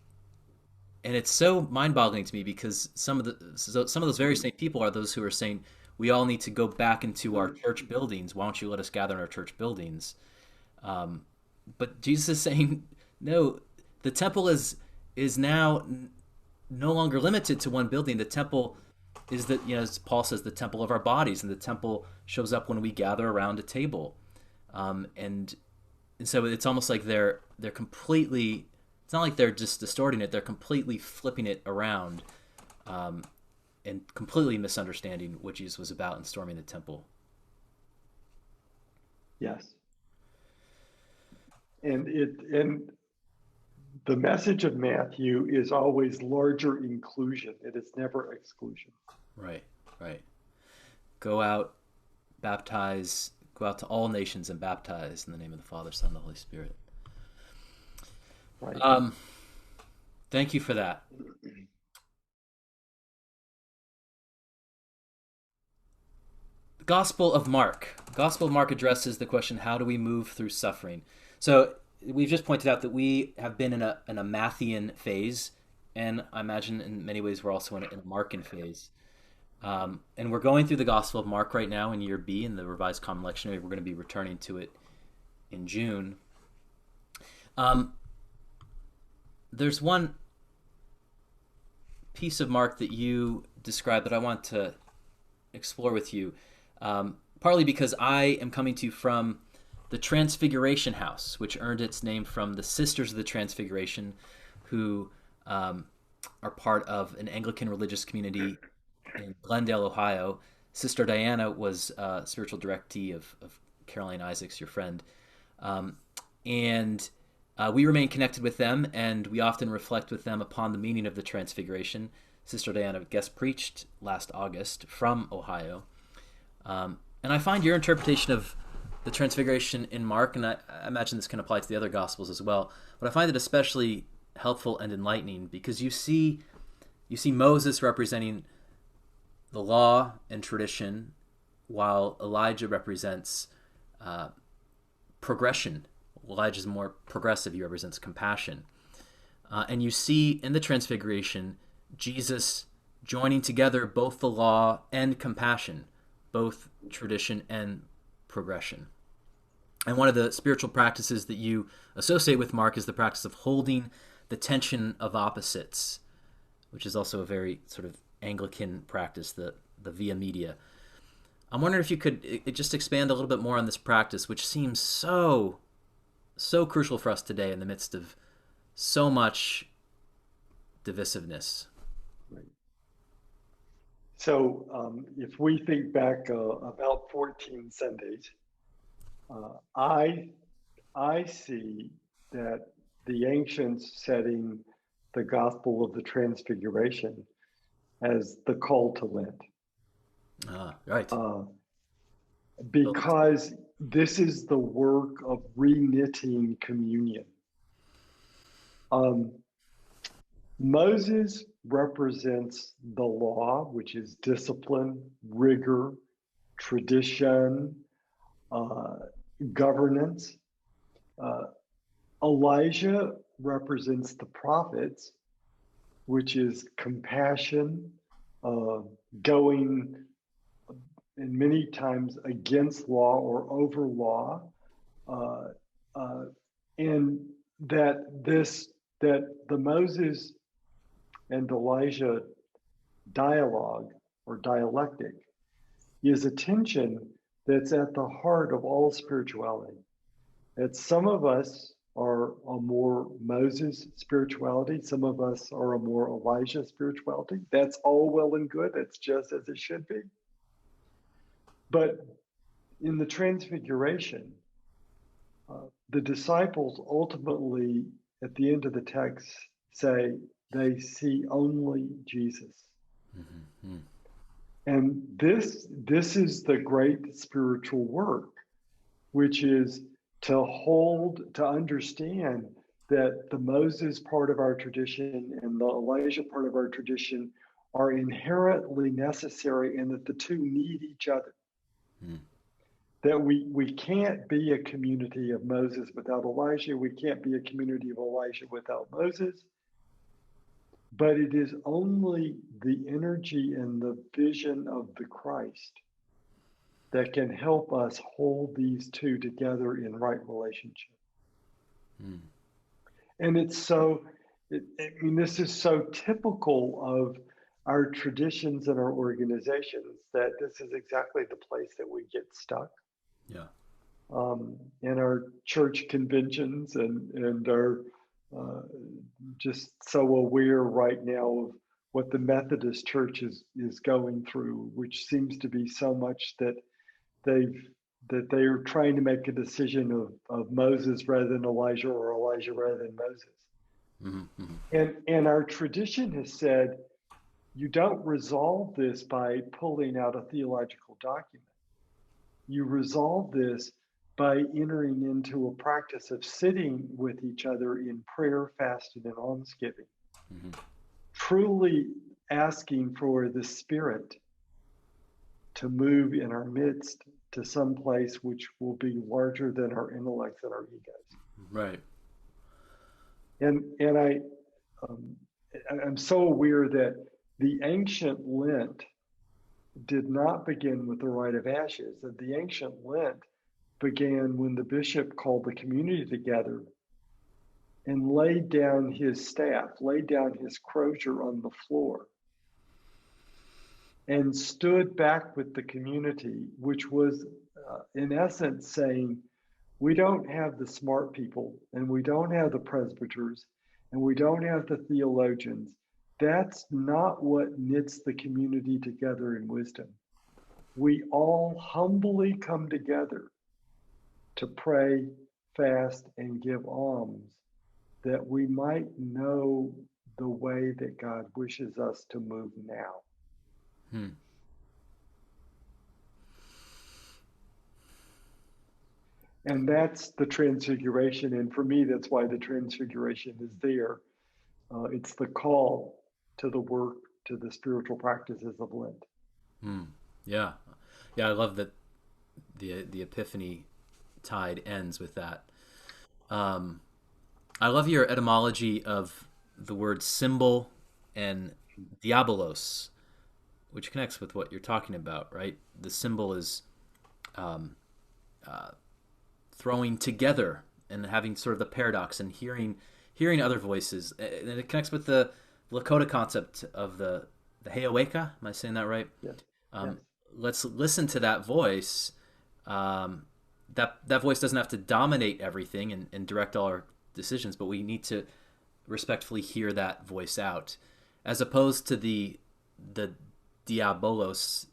and it's so mind-boggling to me because some of those very same people are those who are saying we all need to go back into our church buildings. Why don't you let us gather in our church buildings? But Jesus is saying, no, the temple is now no longer limited to one building. The temple is that, as Paul says, the temple of our bodies, and the temple shows up when we gather around a table. And so it's almost like they're completely. It's not like they're just distorting it; they're completely flipping it around, and completely misunderstanding what Jesus was about in storming the temple. yes. And the message of Matthew is always larger inclusion. It is never exclusion. Right, right. Go out, baptize, go out to all nations and baptize in the name of the Father, Son, and the Holy Spirit. Right. Thank you for that. The Gospel of Mark. The Gospel of Mark addresses the question, how do we move through suffering? So we've just pointed out that we have been in a Matthean phase, and I imagine in many ways we're also in a Markan phase. And we're going through the Gospel of Mark right now in year B in the Revised Common Lectionary. We're going to be returning to it in June. There's one piece of Mark that you described that I want to explore with you, partly because I am coming to you from the Transfiguration House, which earned its name from the Sisters of the Transfiguration, who are part of an Anglican religious community in Glendale, Ohio. Sister Diana was spiritual directee of Caroline Isaacs, your friend. And we remain connected with them, and we often reflect with them upon the meaning of the Transfiguration. Sister Diana guest preached last August from Ohio. And I find your interpretation of the Transfiguration in Mark, and I imagine this can apply to the other Gospels as well, but I find it especially helpful and enlightening because you see Moses representing the law and tradition, while Elijah represents progression. Elijah is more progressive. He represents compassion. And you see in the Transfiguration, Jesus joining together both the law and compassion, both tradition and progression. And one of the spiritual practices that you associate with Mark is the practice of holding the tension of opposites, which is also a very sort of Anglican practice, the Via Media. I'm wondering if you could just expand a little bit more on this practice, which seems so crucial for us today in the midst of so much divisiveness. Right. So if we think back about 14 Sundays, I see that the ancients setting the gospel of the Transfiguration as the call to Lent. Right. Because this is the work of reknitting communion. Um, Moses represents the law, which is discipline, rigor, tradition, uh, governance. Uh, Elijah represents the prophets, which is compassion, uh, going and many times against law or over law, uh, uh, and that this that the Moses and Elijah dialogue or dialectic is a tension that's at the heart of all spirituality. That some of us are a more Moses spirituality, some of us are a more Elijah spirituality. That's all well and good. That's just as it should be. But in the Transfiguration, the disciples ultimately, at the end of the text, say they see only Jesus. Mm-hmm. And this is the great spiritual work, which is to understand that the Moses part of our tradition and the Elijah part of our tradition are inherently necessary and that the two need each other. Mm. That we can't be a community of Moses without Elijah. We can't be a community of Elijah without Moses. But it is only the energy and the vision of the Christ that can help us hold these two together in right relationship. Mm. And it's so, I mean, this is so typical of our traditions and our organizations that this is exactly the place that we get stuck. Yeah. In our church conventions and are just so aware right now of what the Methodist Church is going through, which seems to be so much that they've that they are trying to make a decision of Moses rather than Elijah or Elijah rather than Moses. Mm-hmm. Mm-hmm. And our tradition has said you don't resolve this by pulling out a theological document. You resolve this by entering into a practice of sitting with each other in prayer, fasting, and almsgiving, Mm-hmm. truly asking for the Spirit to move in our midst to some place which will be larger than our intellects and our egos. Right. And um, I'm so aware that the ancient Lent did not begin with the rite of ashes. That the ancient Lent began when the bishop called the community together and laid down his staff, laid down his crozier on the floor, and stood back with the community, which was in essence saying, we don't have the smart people, and we don't have the presbyters, and we don't have the theologians. That's not what knits the community together in wisdom. We all humbly come together to pray, fast, and give alms that we might know the way that God wishes us to move now. Hmm. And that's the Transfiguration. And for me, that's why the Transfiguration is there. It's the call to the work, to the spiritual practices of Lent. Hmm. Yeah. Yeah. I love that the Epiphany tide ends with that. Um, I love your etymology of the word symbol and diabolos, which connects with what you're talking about, right? The symbol is um, uh, throwing together and having sort of the paradox and hearing other voices, and it connects with the Lakota concept of the Heoweka. Am I saying that right? Yes, yes. Um, let's listen to that voice. That voice doesn't have to dominate everything and direct all our decisions, but we need to respectfully hear that voice out, as opposed to the diabolos,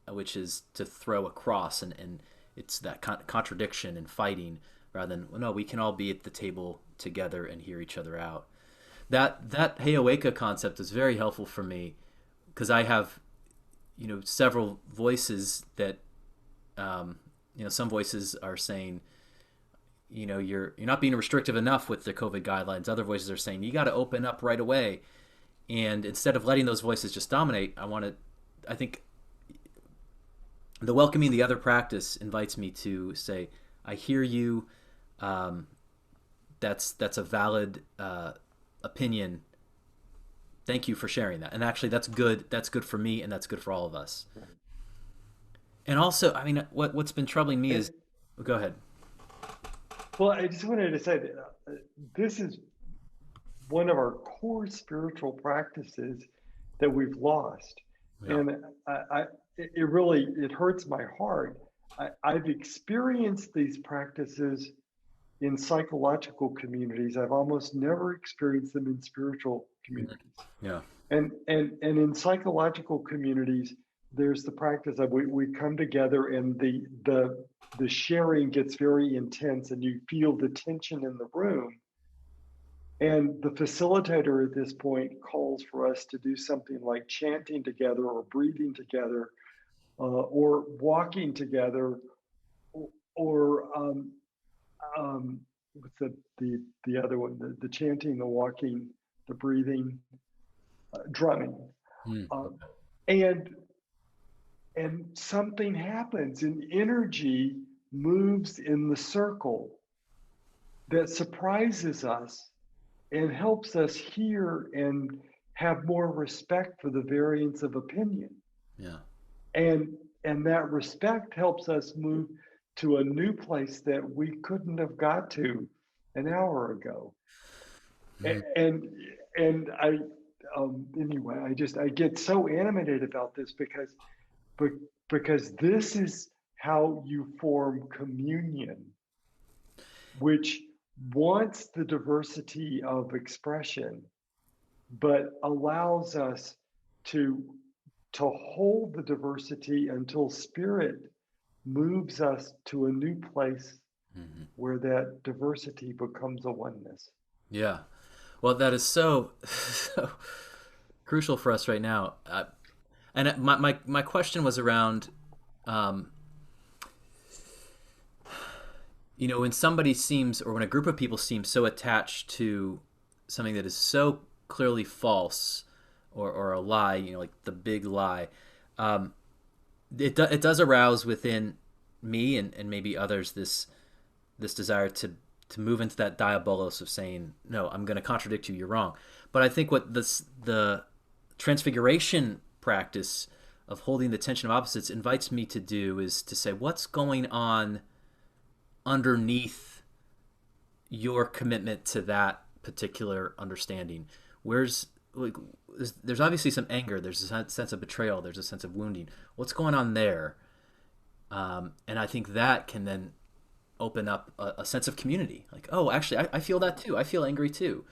which is to throw across, and it's that contradiction and fighting, rather than, well, no, we can all be at the table together and hear each other out. That Heyoeka concept is very helpful for me because I have several voices that some voices are saying, you're not being restrictive enough with the COVID guidelines. Other voices are saying you got to open up right away. And instead of letting those voices just dominate, I think the welcoming the other practice invites me to say, I hear you. That's a valid opinion. Thank you for sharing that. And actually, that's good. That's good for me, and that's good for all of us. Right. And also, I mean, what's been troubling me is, And, go ahead. well, I just wanted to say that this is one of our core spiritual practices that we've lost. Yeah. And it really, it hurts my heart. I've experienced these practices in psychological communities. I've almost never experienced them in spiritual communities. Yeah. And in psychological communities, there's the practice of we come together and the sharing gets very intense and you feel the tension in the room. And the facilitator at this point calls for us to do something like chanting together or breathing together or walking together or what's the other one, the chanting, the walking, the breathing, drumming. Mm. Uh, and and something happens and energy moves in the circle that surprises us and helps us hear and have more respect for the variance of opinion. Yeah. And that respect helps us move to a new place that we couldn't have got to an hour ago. Mm. And I anyway, I get so animated about this because this is how you form communion, which wants the diversity of expression, but allows us to hold the diversity until spirit moves us to a new place where that diversity becomes a oneness. Yeah. Well, that is so, so crucial for us right now. And my question was around, um, when somebody seems, or when a group of people seem so attached to something that is so clearly false or a lie, like the big lie, it does arouse within me and maybe others this desire to move into that diabolos of saying, no, I'm going to contradict you, you're wrong. But I think what the transfiguration practice of holding the tension of opposites invites me to do is to say, what's going on underneath your commitment to that particular understanding? There's obviously some anger, there's a sense of betrayal, there's a sense of wounding. What's going on there? And I think that can then open up a sense of community. Like, oh, actually, I feel that too. I feel angry too.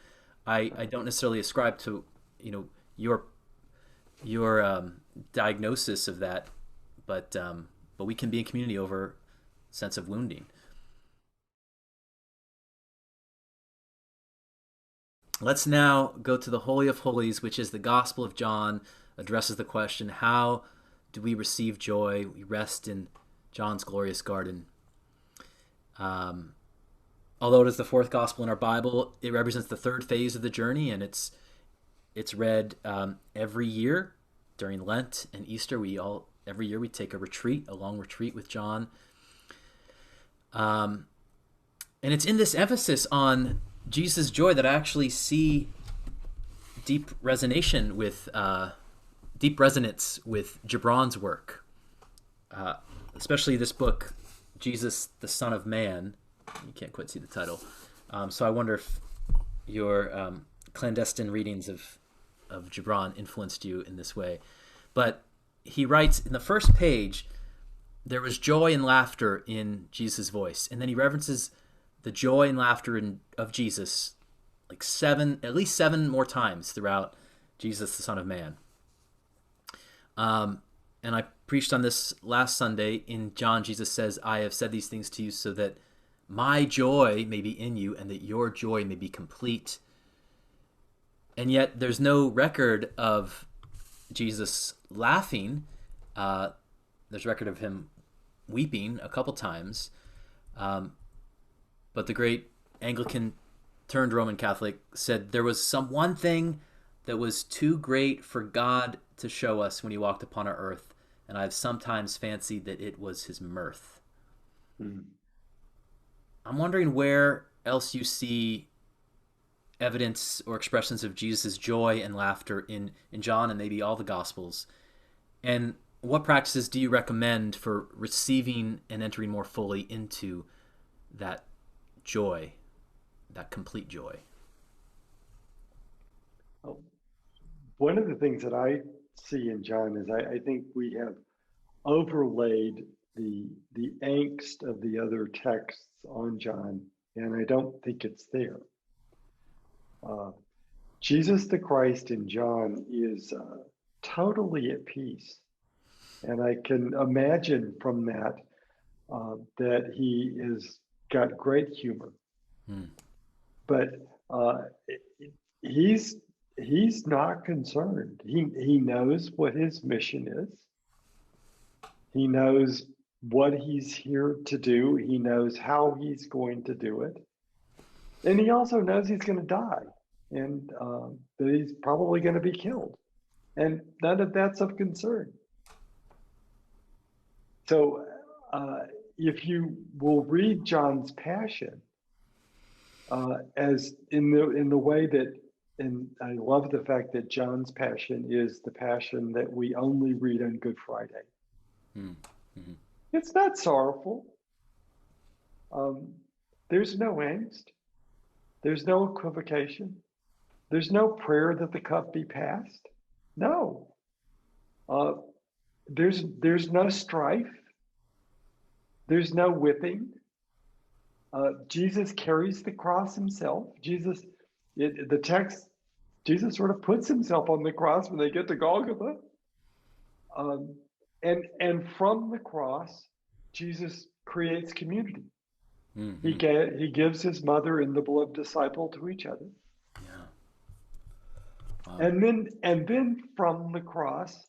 I don't necessarily ascribe to your diagnosis of that, but we can be in community over sense of wounding. Let's now go to the Holy of Holies, which is the Gospel of John, addresses the question, how do we receive joy? We rest in John's glorious garden. Although it is the fourth Gospel in our Bible, it represents the third phase of the journey, and it's read every year during Lent and Easter. Every year we take a long retreat with John. And it's in this emphasis on Jesus' joy that I actually see deep resonance with Gibran's work, especially this book, Jesus, the Son of Man. You can't quite see the title, so I wonder if your clandestine readings of Gibran influenced you in this way. But he writes in the first page, there was joy and laughter in Jesus' voice, and then he references the joy and laughter of Jesus like at least seven more times throughout Jesus, the Son of Man. And I preached on this last Sunday. In John, Jesus says, I have said these things to you so that my joy may be in you and that your joy may be complete. And yet there's no record of Jesus laughing. There's record of him weeping a couple times. Um, but the great Anglican turned Roman Catholic said there was some one thing that was too great for God to show us when he walked upon our earth, and I've sometimes fancied that it was his mirth. Mm. I'm wondering where else you see evidence or expressions of Jesus' joy and laughter in John and maybe all the Gospels. And what practices do you recommend for receiving and entering more fully into that joy, that complete joy? Oh, one of the things that I see in John is I think we have overlaid the angst of the other texts on John, and I don't think it's there. Uh, Jesus the Christ in John is totally at peace, and I can imagine from that that he is got great humor, Hmm. but uh, he's he's not concerned. He knows what his mission is. He knows what he's here to do. He knows how he's going to do it. And he also knows he's going to die and that he's probably going to be killed. And none of that's of concern. So if you will read John's passion as in the way that, and I love the fact that John's passion is the passion that we only read on Good Friday. Mm-hmm. It's not sorrowful. Um, there's no angst. There's no equivocation. There's no prayer that the cup be passed. No. Uh, there's no strife. There's no whipping. Jesus carries the cross himself. The text, Jesus sort of puts himself on the cross when they get to Golgotha. Um, and from the cross, Jesus creates community. Mm-hmm. He gives his mother and the beloved disciple to each other. Yeah. Wow. And then from the cross,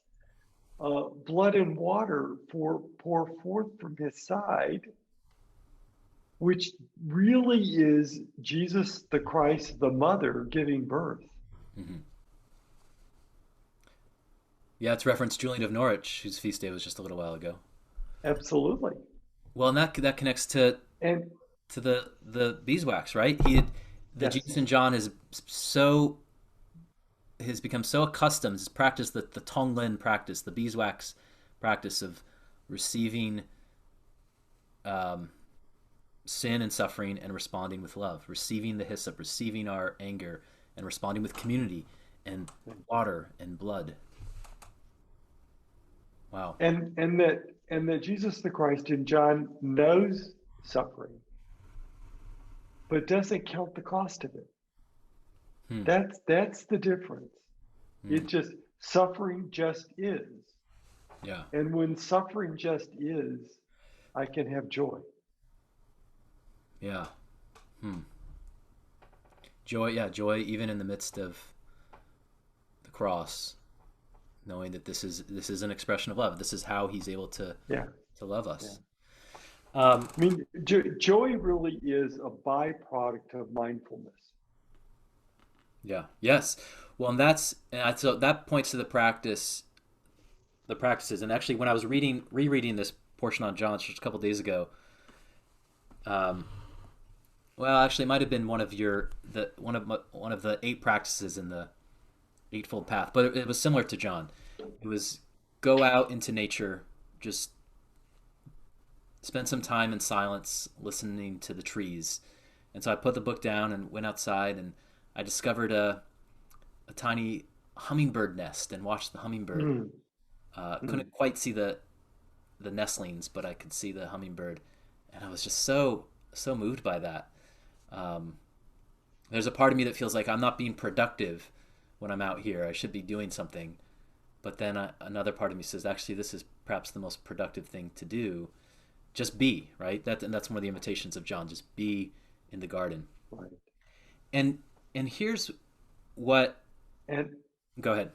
blood and water pour forth from his side, which really is Jesus the Christ, the mother, giving birth. Mm-hmm. Yeah, it's referenced Julian of Norwich, whose feast day was just a little while ago. Absolutely. Well, and that connects to And the beeswax, right? The yes, Jesus and John is so has become so accustomed, his practice, the Tonglen practice, the beeswax practice of receiving um, sin and suffering and responding with love, receiving the hyssop, receiving our anger, and responding with community and water and blood. Wow. and that Jesus the Christ in John knows suffering, but doesn't count the cost of it. Hmm. That's the difference. Hmm. It just suffering just is. Yeah. And when suffering just is, I can have joy. Yeah. Hmm. Joy. Yeah. Joy, even in the midst of the cross, knowing that this is an expression of love. This is how he's able Yeah, to love yeah. us. Um, I mean, joy really is a byproduct of mindfulness. yeah. Yes. Well, so that points to the practices. And actually, when I was rereading this portion on John just a couple days ago, um, well, actually, it might have been one of the eight practices in the Eightfold Path, but it was similar to John. It was go out into nature, just spend some time in silence, listening to the trees. And so I put the book down and went outside, and I discovered a tiny hummingbird nest and watched the hummingbird. Mm, mm. Couldn't quite see the nestlings, but I could see the hummingbird, and I was just so moved by that. Um, there's a part of me that feels like I'm not being productive when I'm out here. I should be doing something, but then another part of me says, actually, this is perhaps the most productive thing to do. Just be, right. And that's one of the invitations of John. Just be in the garden. Right. And here's what. And Go ahead.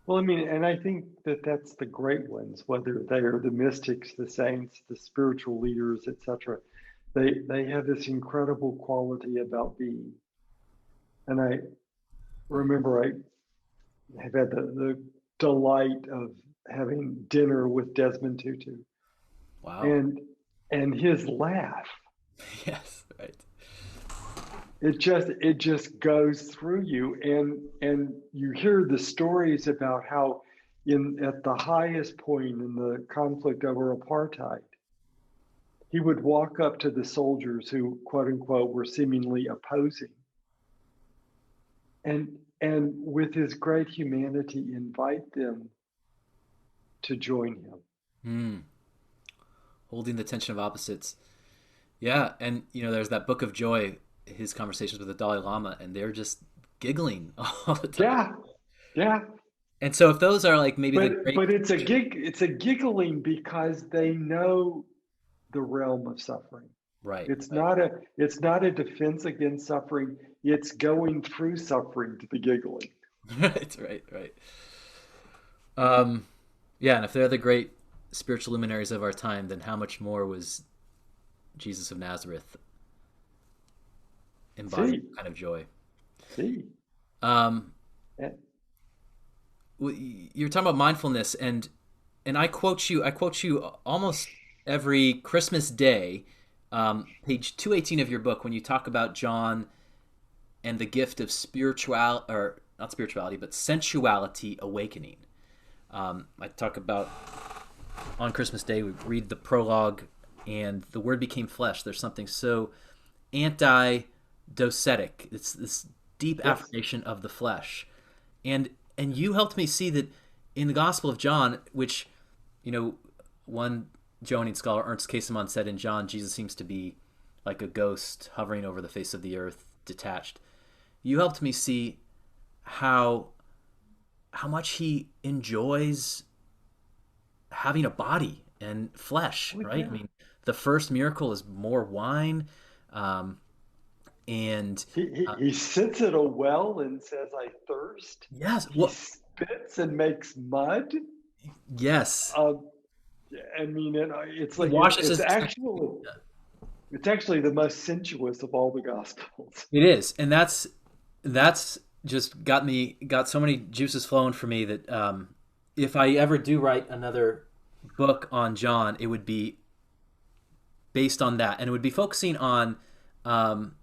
Well, I mean, and I think that that's the great ones, whether they are the mystics, the saints, the spiritual leaders, etc. They have this incredible quality about being. And I remember I have had the delight of having dinner with Desmond Tutu, Wow. and his laugh, Yes, right. it just goes through you, and you hear the stories about how in at the highest point in the conflict over apartheid, he would walk up to the soldiers who quote unquote were seemingly opposing, and with his great humanity invite them to join him. Hmm. Holding the tension of opposites. Yeah, and there's that Book of Joy, his conversations with the Dalai Lama, and they're just giggling all the time. Yeah, yeah. And so if those are like maybe the great, But it's a giggling because they know the realm of suffering. right, It's right, not a defense against suffering. It's going through suffering to the giggling. right, right, right. Um, yeah, and if they're the great spiritual luminaries of our time, then how much more was Jesus of Nazareth embodying See, kind of joy? see. Um, And, you're talking about mindfulness, and I quote you almost every Christmas day, page 218 of your book, when you talk about John and the gift of spiritual, or not spirituality, but sensuality awakening. I talk about on Christmas Day, we read the prologue, and the Word became flesh. There's something so anti-docetic. It's this deep yes, affirmation of the flesh, and you helped me see that in the Gospel of John, which one Johannine scholar, Ernst Casemont, said in John, Jesus seems to be like a ghost hovering over the face of the earth, detached. You helped me see how much he enjoys having a body and flesh, well, right? I yeah. mean, the first miracle is more wine, um, and He sits at a well and says, "I thirst." yes, He well, spits and makes mud. yes, Um, I mean, it's he like washes his disciples' feet. it's actually the most sensuous of all the gospels. It is, and that's just got so many juices flowing for me that if I ever do write another book on John, it would be based on that, and it would be focusing on um,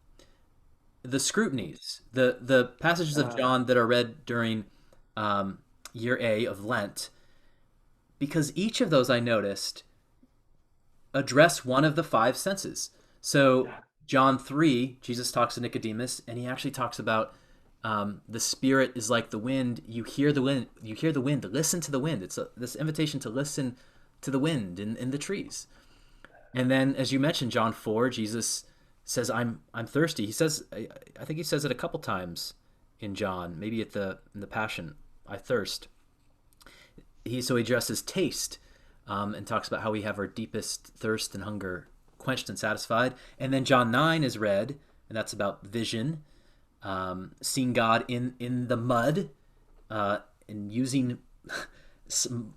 the scrutinies, the passages of Uh, John that are read during um, year A of Lent, because each of those I noticed address one of the five senses. So yeah, John 3, Jesus talks to Nicodemus, and he actually talks about the Spirit is like the wind. You hear the wind. You hear the wind. Listen to the wind. It's this invitation to listen to the wind in the trees. And then, as you mentioned, John 4, Jesus says, I'm thirsty." He says, I think he says it a couple times in John, maybe in the Passion, "I thirst." So he addresses taste, and talks about how we have our deepest thirst and hunger quenched and satisfied. And then John 9 is read, and that's about vision, seeing God in the mud, and using some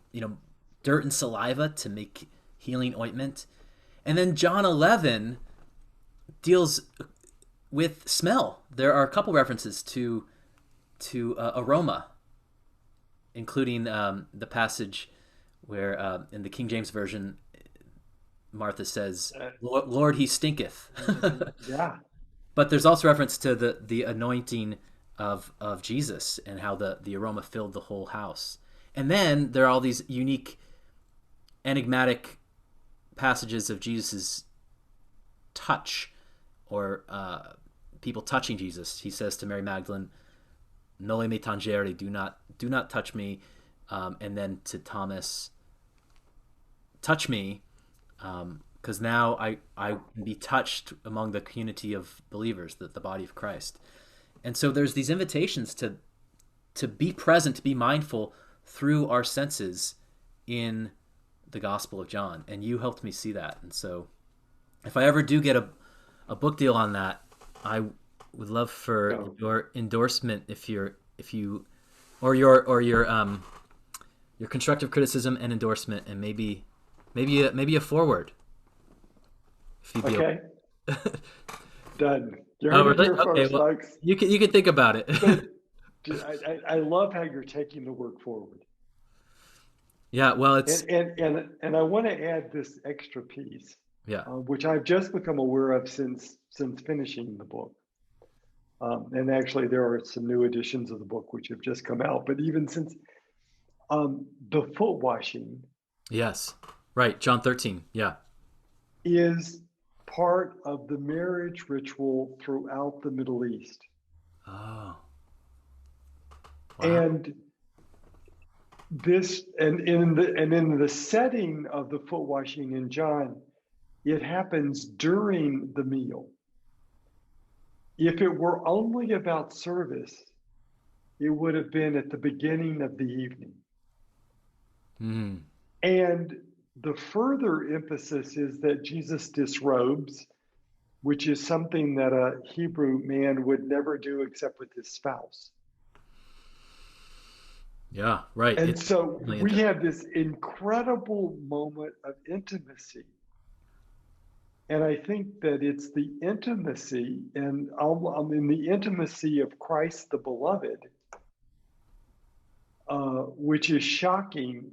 dirt and saliva to make healing ointment. And then John 11 deals with smell. There are a couple references to aroma, including the passage where in the King James version, Martha says, uh, "Lord, he stinketh." yeah. But there's also reference to the anointing of Jesus and how the aroma filled the whole house. And then there are all these unique, enigmatic passages of Jesus's touch, or people touching Jesus. He says to Mary Magdalene, "Noli me tangere," do not touch me. And then to Thomas, "Touch me, because now I can be touched among the community of believers, the body of Christ." And so there's these invitations to be present, to be mindful through our senses in the Gospel of John. And you helped me see that. And so if I ever do get a book deal on that, I would love for So your endorsement if you or your constructive criticism and endorsement, and maybe a forward if you'd be Okay, open. done. You Oh, heard it really? here Okay. first, Well, folks. you can think about it. But I love how you're taking the work forward. Yeah. Well, it's And I want to add this extra piece, yeah. which I've just become aware of since finishing the book. And actually, there are some new editions of the book which have just come out. But even since the foot washing Yes. Right. John 13. Yeah. is part of the marriage ritual throughout the Middle East. Oh. Wow. And this and in the setting of the foot washing in John, it happens during the meal. If it were only about service, it would have been at the beginning of the evening. Mm. And the further emphasis is that Jesus disrobes, which is something that a Hebrew man would never do except with his spouse. Yeah. Right. And It's so really we intimate. have this incredible moment of intimacy. And I think that it's the intimacy, and in the intimacy of Christ the Beloved, which is shocking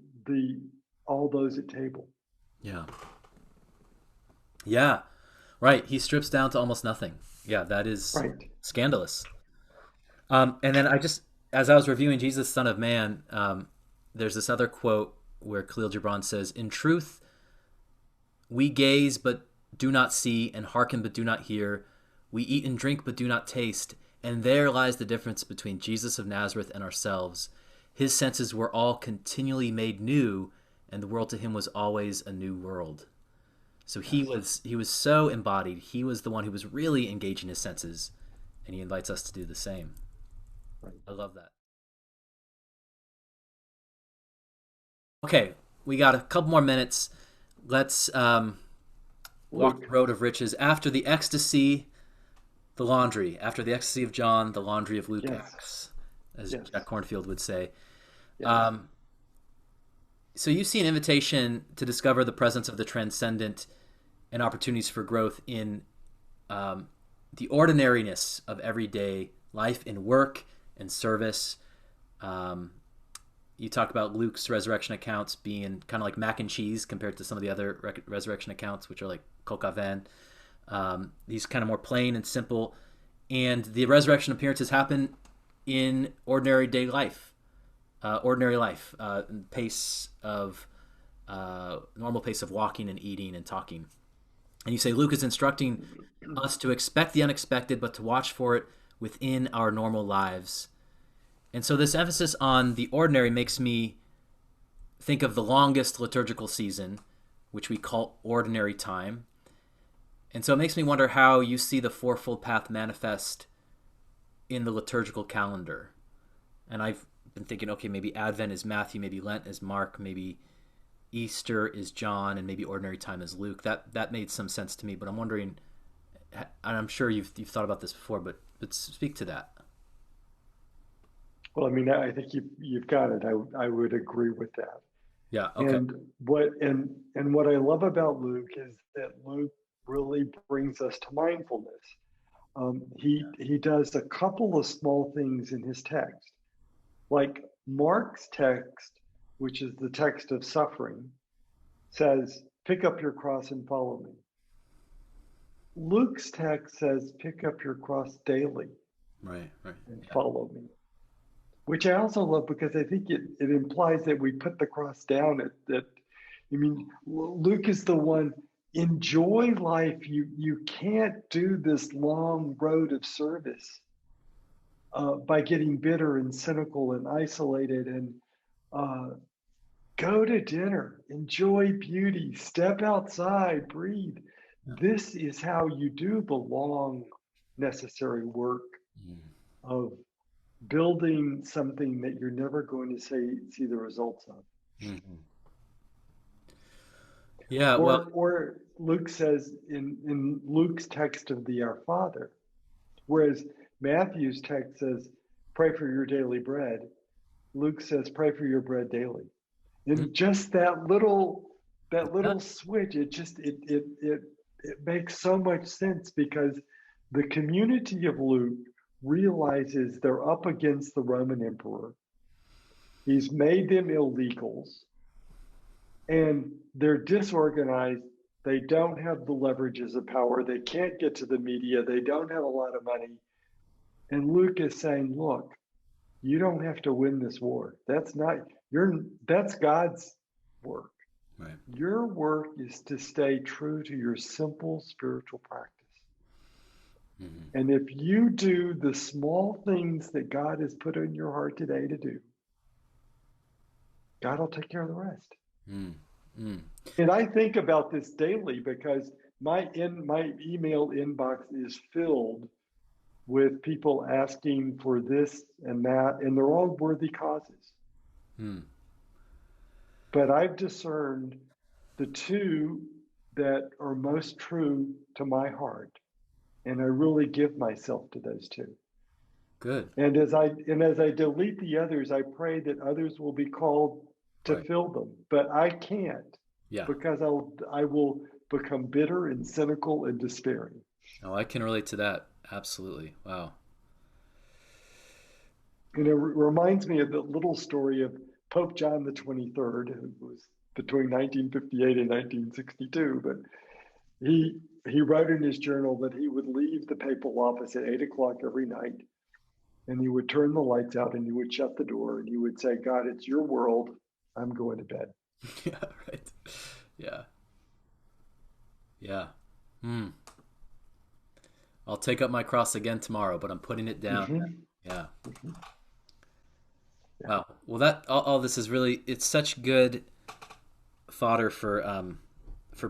all those at table. Yeah. Yeah. Right. He strips down to almost nothing. Yeah. That is Right. scandalous. And then as I was reviewing Jesus, Son of Man, there's this other quote where Khalil Gibran says, "In truth, we gaze but do not see, and hearken but do not hear. We eat and drink but do not taste. And there lies the difference between Jesus of Nazareth and ourselves. His senses were all continually made new, and the world to him was always a new world." So Yes. he was so embodied. He was the one who was really engaging his senses, and he invites us to do the same. Right. I love that. Okay, we got a couple more minutes. Let's walk the Luke. road of riches. After the ecstasy, the laundry. After the ecstasy of John, the laundry of Luke Yes. acts, as Yes. Jack Cornfield would say. Yes. Um, so you see an invitation to discover the presence of the transcendent and opportunities for growth in the ordinariness of everyday life in work and service. Um, you talk about Luke's resurrection accounts being kind of like mac and cheese compared to some of the other resurrection accounts, which are like coq au vin. These kind of more plain and simple. And the resurrection appearances happen in ordinary life, pace of normal pace of walking and eating and talking. And you say Luke is instructing us to expect the unexpected, but to watch for it within our normal lives. And so this emphasis on the ordinary makes me think of the longest liturgical season, which we call ordinary time. And so it makes me wonder how you see the fourfold path manifest in the liturgical calendar. And I've been thinking, okay, maybe Advent is Matthew, maybe Lent is Mark, maybe Easter is John, and maybe ordinary time is Luke. That made some sense to me, but I'm wondering, and I'm sure you've thought about this before, but speak to that. Well, I mean, I think you've got it. I would agree with that. Yeah. Okay. And what I love about Luke is that Luke really brings us to mindfulness. He does a couple of small things in his text, like Mark's text, which is the text of suffering, says, "Pick up your cross and follow me." Luke's text says, "Pick up your cross daily Right. Right. and Yeah. follow me," which I also love because I think it implies that we put the cross down. I mean, Luke is the one. Enjoy life. You can't do this long road of service by getting bitter and cynical and isolated. And uh, go to dinner, enjoy beauty, step outside, breathe. Yeah. This is how you do the long, necessary work Mm. of building something that you're never going to see the results of. Mhm. Yeah. Well. Or Luke says in Luke's text of the Our Father, whereas Matthew's text says, "Pray for your daily bread." Luke says, pray for your bread daily. Mm, And just that yeah. little switch, it makes so much sense because the community of Luke realizes they're up against the Roman emperor. He's made them illegals and they're disorganized. They don't have the leverages of power. They can't get to the media. They don't have a lot of money. And Luke is saying, look, you don't have to win this war. That's God's work. Right. Your work is to stay true to your simple spiritual practice. Hmm. And if you do the small things that God has put in your heart today to do, God will take care of the rest. Mm. Mm. And I think about this daily because my email inbox is filled with people asking for this and that, and they're all worthy causes. Mm. But I've discerned the two that are most true to my heart, and I really give myself to those two. Good. And as I delete the others, I pray that others will be called to Right. fill them. But I can't Yeah. because I will become bitter and cynical and despairing. Oh, I can relate to that. Absolutely. Wow. And it reminds me of the little story of Pope John the 23rd, who was between 1958 and 1962. But he wrote in his journal that he would leave the papal office at 8 o'clock every night, and he would turn the lights out and he would shut the door and he would say, God, it's your world. I'm going to bed. Yeah. Right. Yeah. Yeah. Mm. I'll take up my cross again tomorrow, but I'm putting it down. Mm-hmm. Yeah. Mm-hmm. Yeah. Wow. Well, that all this is really it's such good fodder for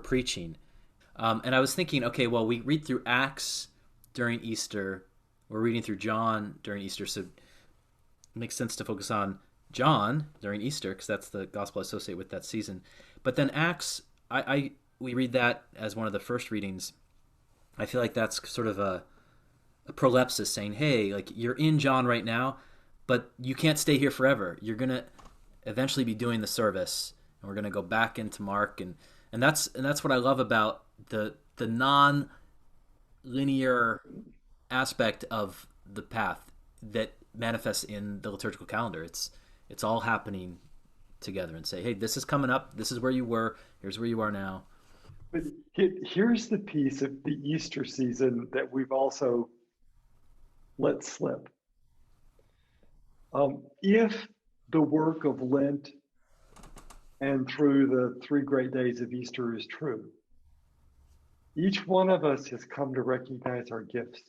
preaching. And I was thinking, okay, well, we read through Acts during Easter. We're reading through John during Easter, so it makes sense to focus on John during Easter because that's the gospel associated with that season. But then Acts, we read that as one of the first readings. I feel like that's sort of a prolepsis saying, hey, like you're in John right now, but you can't stay here forever. You're gonna eventually be doing the service, and we're gonna go back into Mark, and that's what I love about the non-linear aspect of the path that manifests in the liturgical calendar. It's all happening together, and say, hey, this is coming up. This is where you were. Here's where you are now. But here's the piece of the Easter season that we've also let slip. If the work of Lent and through the 3 great days of Easter is true, each one of us has come to recognize our gifts,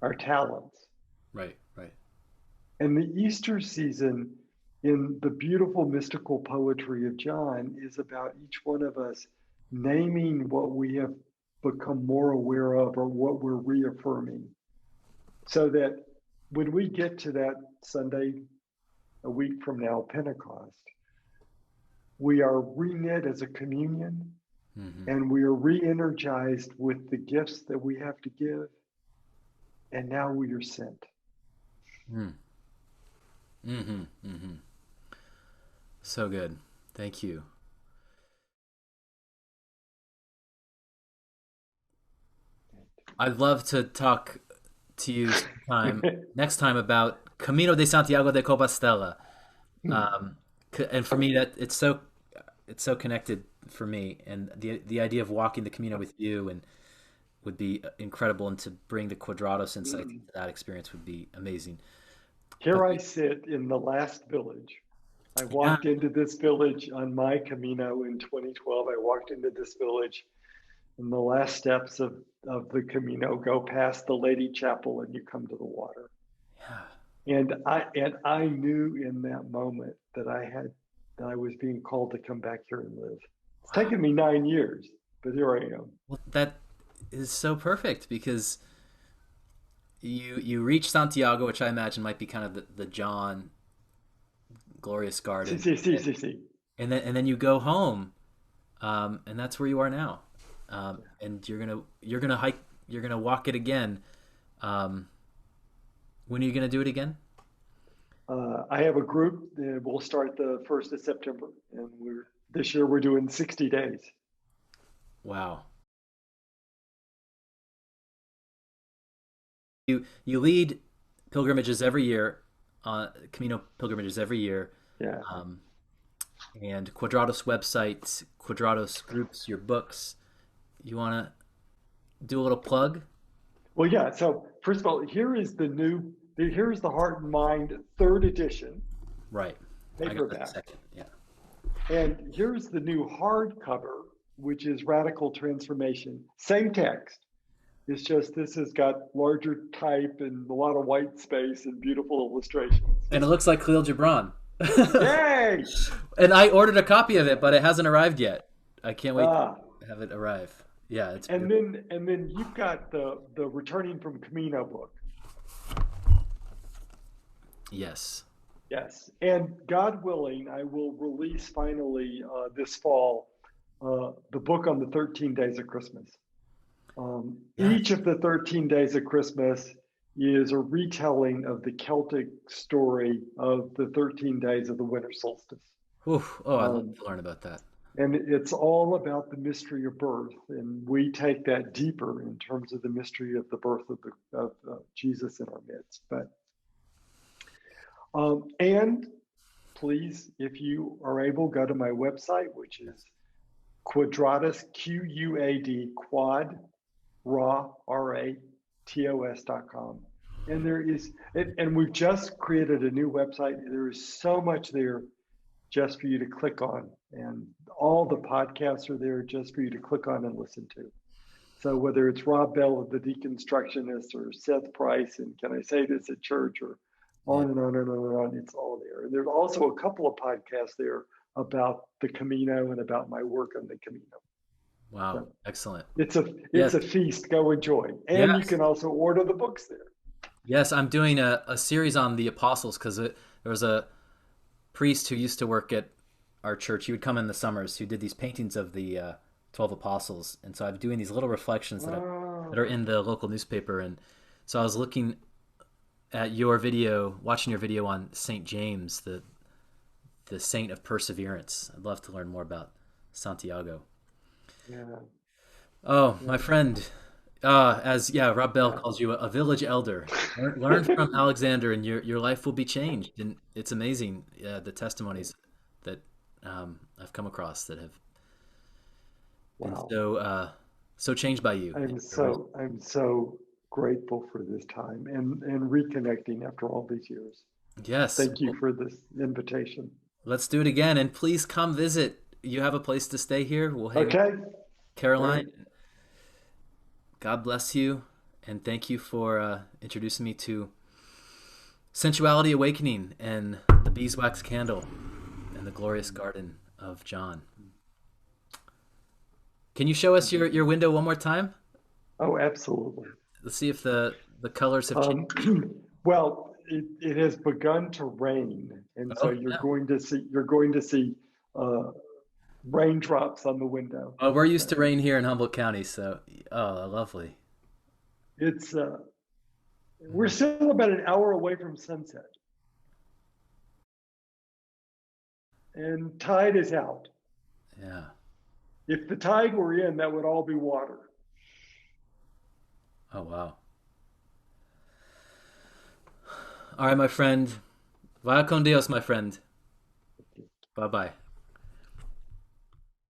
our talents. Right. Right. And the Easter season, in the beautiful mystical poetry of John, is about each one of us naming what we have become more aware of or what we're reaffirming. So that when we get to that Sunday, a week from now, Pentecost, we are reknit as a communion Mm-hmm. and we are re energized with the gifts that we have to give. And now we are sent. Mm. Mm-hmm. Mm-hmm. So good. Thank you. I'd love to talk to you sometime next time about Camino de Santiago de Compostela. Um, and for me, that it's so connected for me, and the idea of walking the Camino with you and would be incredible, and to bring the Quadrados insight into that experience would be amazing. But Here I sit in the last village. I yeah, walked into this village on my Camino in 2012. I walked into this village, and the last steps of the Camino go past the Lady Chapel and you come to the water. yeah. And I knew in that moment that I was being called to come back here and live. It's Wow. taken me 9 years, but here I am. Well, that is so perfect because you reach Santiago, which I imagine might be kind of the John glorious See, garden, see, see, see, see. and then you go home, and that's where you are now, and you're gonna hike, you're gonna walk it again. When are you gonna do it again? I have a group that will start the 1st of September, and this year we're doing 60 days. Wow. You lead pilgrimages every year, Camino pilgrimages every year, Yeah. um, and Quadrados websites, Quadrados groups, your books. You want to do a little plug? Well, yeah. So first of all, here's the Heart and Mind third edition Right. I got that paperback, second. Yeah. and here's the new hardcover, which is Radical Transformation. Same text. It's just this has got larger type and a lot of white space and beautiful illustrations. And it looks like Khalil Gibran. Yay! And I ordered a copy of it, but it hasn't arrived yet. I can't wait Ah, to have it arrive. Yeah, it's and beautiful. then you've got the Returning from Camino book. Yes. Yes, and God willing, I will release finally this fall the book on the 13 Days of Christmas. Yes. Each of the 13 Days of Christmas is a retelling of the Celtic story of the 13 days of the winter solstice. Oof. Oh, I'd love Um, to learn about that. and it's all about the mystery of birth. And we take that deeper in terms of the mystery of the birth of Jesus in our midst. And please, if you are able, go to my website, which is Quadratus, QUAD, quad, raw, RATOS.com. And and we've just created a new website. There is so much there just for you to click on. And all the podcasts are there just for you to click on and listen to. So whether it's Rob Bell of the Deconstructionists or Seth Price and Can I Say This at Church or Yeah. on and on and on and on, it's all there. And there's also a couple of podcasts there about the Camino and about my work on the Camino. Wow. So Excellent. it's a Yes. feast. Go enjoy. And you Yes. can also order the books there. Yes. I'm doing a series on the apostles because there was a priest who used to work at our church. He would come in the summers who did these paintings of the 12 apostles. And so I'm doing these little reflections that are Oh, in the local newspaper. And so I was looking at your video, watching your video on Saint James, the saint of perseverance. I'd love to learn more about Santiago. yeah, Oh, my yeah, friend, Rob Bell yeah. calls you a village elder. Learn from Alexander, and your life will be changed. And it's amazing the testimonies that I've come across that have been Wow. so changed by you. I'm so grateful for this time and reconnecting after all these years. Yes, Thank you well, for this invitation. let's do it again, and please come visit. You have a place to stay here. We'll hang out, Okay. All Caroline. right. God bless you, and thank you for introducing me to Sensuality Awakening and the Beeswax Candle and the Glorious Garden of John. Can you show us your window one more time? Oh, absolutely. Let's see if the colors have changed. Um, well, it has begun to rain, and so Oh, yeah. you're going to see uh, raindrops on the window. Oh, we're used to So rain here in Humboldt County, so lovely. it's we're Mhm. still about an hour away from sunset, and tide is out. Yeah. If the tide were in, that would all be water. Oh, wow. All right, my friend. Vaya con Dios, my friend. Bye bye.